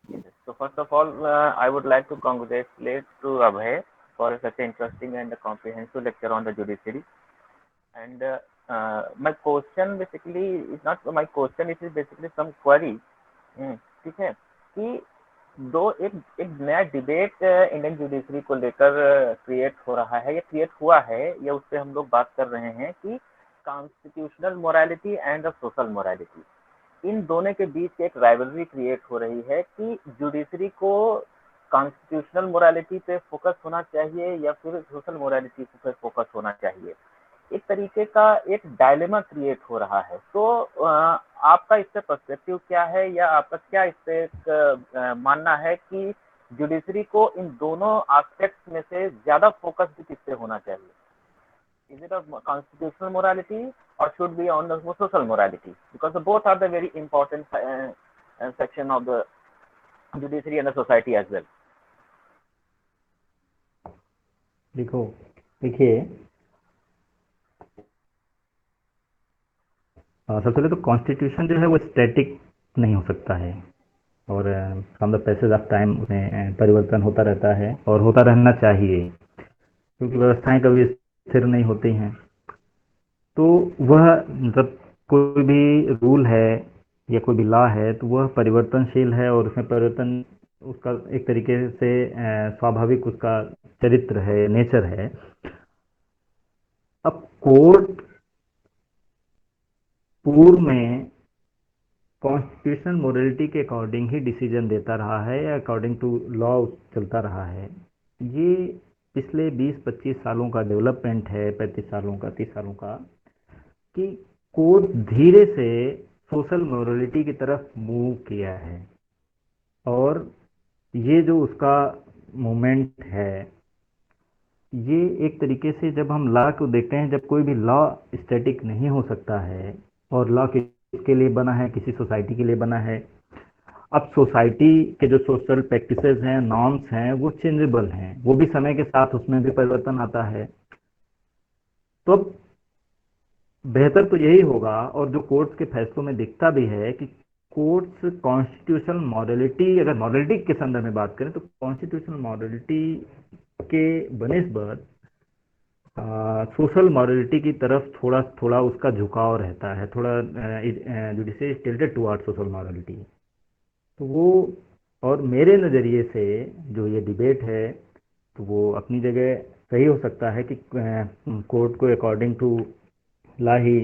Yes. So first of all, I would like to congratulate to Abhay for such an interesting and comprehensive lecture on the judiciary. And my question basically is not my question, it is basically some query. ठीक है कि एक नया debate Indian judiciary को लेकर create हो रहा है या क्रिएट हुआ है, या उस पर हम लोग बात कर रहे हैं कि constitutional morality and the social morality, इन दोनों के बीच एक राइवलरी क्रिएट हो रही है कि जुडिशरी को कॉन्स्टिट्यूशनल मोरालिटी पे फोकस होना चाहिए या फिर सोशल मोरालिटी पे फोकस होना चाहिए। एक तरीके का एक डायलेमा क्रिएट हो रहा है। तो आपका इस पे पर्सपेक्टिव क्या है, या आपका क्या इस पे मानना है कि जुडिशरी को इन दोनों एस्पेक्ट्स में से ज्यादा फोकस भी किस पे होना चाहिए? Is it of constitutional morality or should be on the social morality? Because both are the very important section of the judiciary and the society as well. देखिए, सबसे पहले तो कॉन्स्टिट्यूशन जो है वो स्टैटिक नहीं हो सकता है। और from the passage of time उसमें परिवर्तन होता रहता है और होता रहना चाहिए, क्योंकि व्यवस्थाएं कभी स्थिर नहीं होती हैं। तो वह मतलब कोई भी रूल है या कोई भी लॉ है तो वह परिवर्तनशील है, और उसमें परिवर्तन उसका एक तरीके से स्वाभाविक उसका चरित्र है, नेचर है। अब कोर्ट पूर्व में कॉन्स्टिट्यूशनल मोरालिटी के अकॉर्डिंग ही डिसीजन देता रहा है या अकॉर्डिंग टू लॉ चलता रहा है। ये पिछले 20-25 सालों का डेवलपमेंट है, 35 सालों का, 30 सालों का, कि कोर्ट धीरे से सोशल मोरालिटी की तरफ मूव किया है। और ये जो उसका मूवमेंट है, ये एक तरीके से जब हम लॉ को देखते हैं, जब कोई भी लॉ स्टैटिक नहीं हो सकता है, और लॉ किसके लिए बना है, किसी सोसाइटी के लिए बना है। अब सोसाइटी के जो सोशल प्रैक्टिसेस हैं, नॉर्म्स हैं, वो चेंजेबल हैं, वो भी समय के साथ उसमें भी परिवर्तन आता है। तो अब बेहतर तो यही होगा, और जो कोर्ट्स के फैसलों में दिखता भी है, कि कोर्ट्स कॉन्स्टिट्यूशनल मॉरलिटी, अगर मॉरलिटी के संदर्भ में बात करें तो कॉन्स्टिट्यूशनल मॉरलिटी के बनिस्बत सोशल मॉरलिटी की तरफ थोड़ा थोड़ा उसका झुकाव रहता है, थोड़ा judiciary is tilted towards social morality. तो वो, और मेरे नज़रिए से जो ये डिबेट है, तो वो अपनी जगह सही हो सकता है कि कोर्ट को अकॉर्डिंग टू ला ही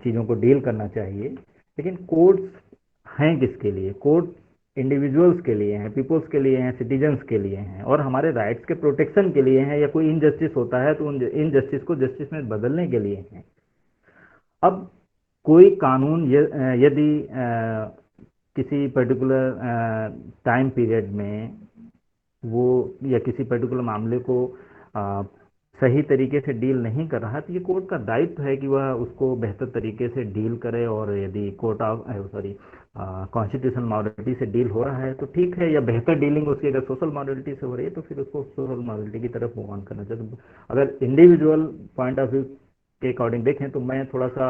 चीज़ों को डील करना चाहिए। लेकिन कोर्ट्स हैं किसके लिए? कोर्ट इंडिविजुअल्स के लिए हैं, पीपल्स के लिए हैं, सिटीजन्स के लिए हैं, और हमारे राइट्स के प्रोटेक्शन के लिए हैं। या कोई इनजस्टिस होता है तो उन इनजस्टिस को जस्टिस में बदलने के लिए हैं। अब कोई कानून यदि किसी पर्टिकुलर टाइम पीरियड में वो या किसी पर्टिकुलर मामले को सही तरीके से डील नहीं कर रहा, तो ये कोर्ट का दायित्व है कि वह उसको बेहतर तरीके से डील करे। और यदि कोर्ट ऑफ कॉन्स्टिट्यूशनल मॉरलिटी से डील हो रहा है तो ठीक है, या बेहतर डीलिंग उसकी अगर सोशल मॉरलिटी से हो रही है तो फिर उसको सोशल मॉरलिटी की तरफ मूव ऑन करना चाहिए। तो अगर इंडिविजुअल पॉइंट ऑफ व्यू के अकॉर्डिंग देखें तो मैं थोड़ा सा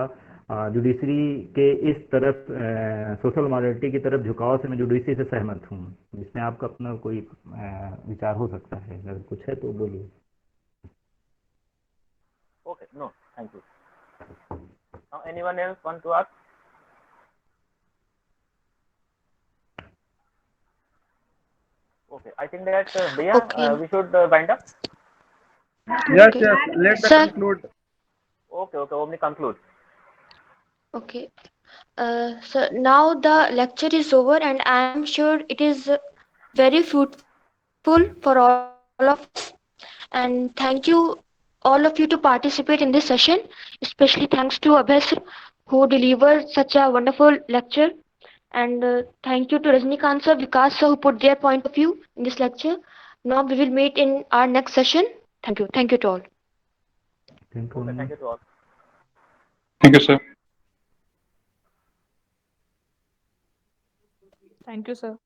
जुडिशरी के इस तरफ, सोशल मॉरलिटी की तरफ झुकाव से मैं जुडिशरी से सहमत हूँ। इसमें आपका अपना कोई विचार हो सकता है, अगर कुछ है तो बोलिए। Okay, no, thank you. Now, anyone else want to ask? Okay, I think that Bhaiya, Okay. we should wind up. Yes, Okay. yes. Let the Sir. conclude. Okay, Omni conclude. Okay. So now the lecture is over, and I am sure it is very fruitful for all of us. And thank you, all of you, to participate in this session. Especially thanks to Abhay sir, who delivered such a wonderful lecture. And thank you to Rajnikant sir, Vikas sir, who put their point of view in this lecture. Now we will meet in our next session. Thank you. Thank you to all. Thank you. Okay, thank you to all. Thank you, sir. Thank you, sir.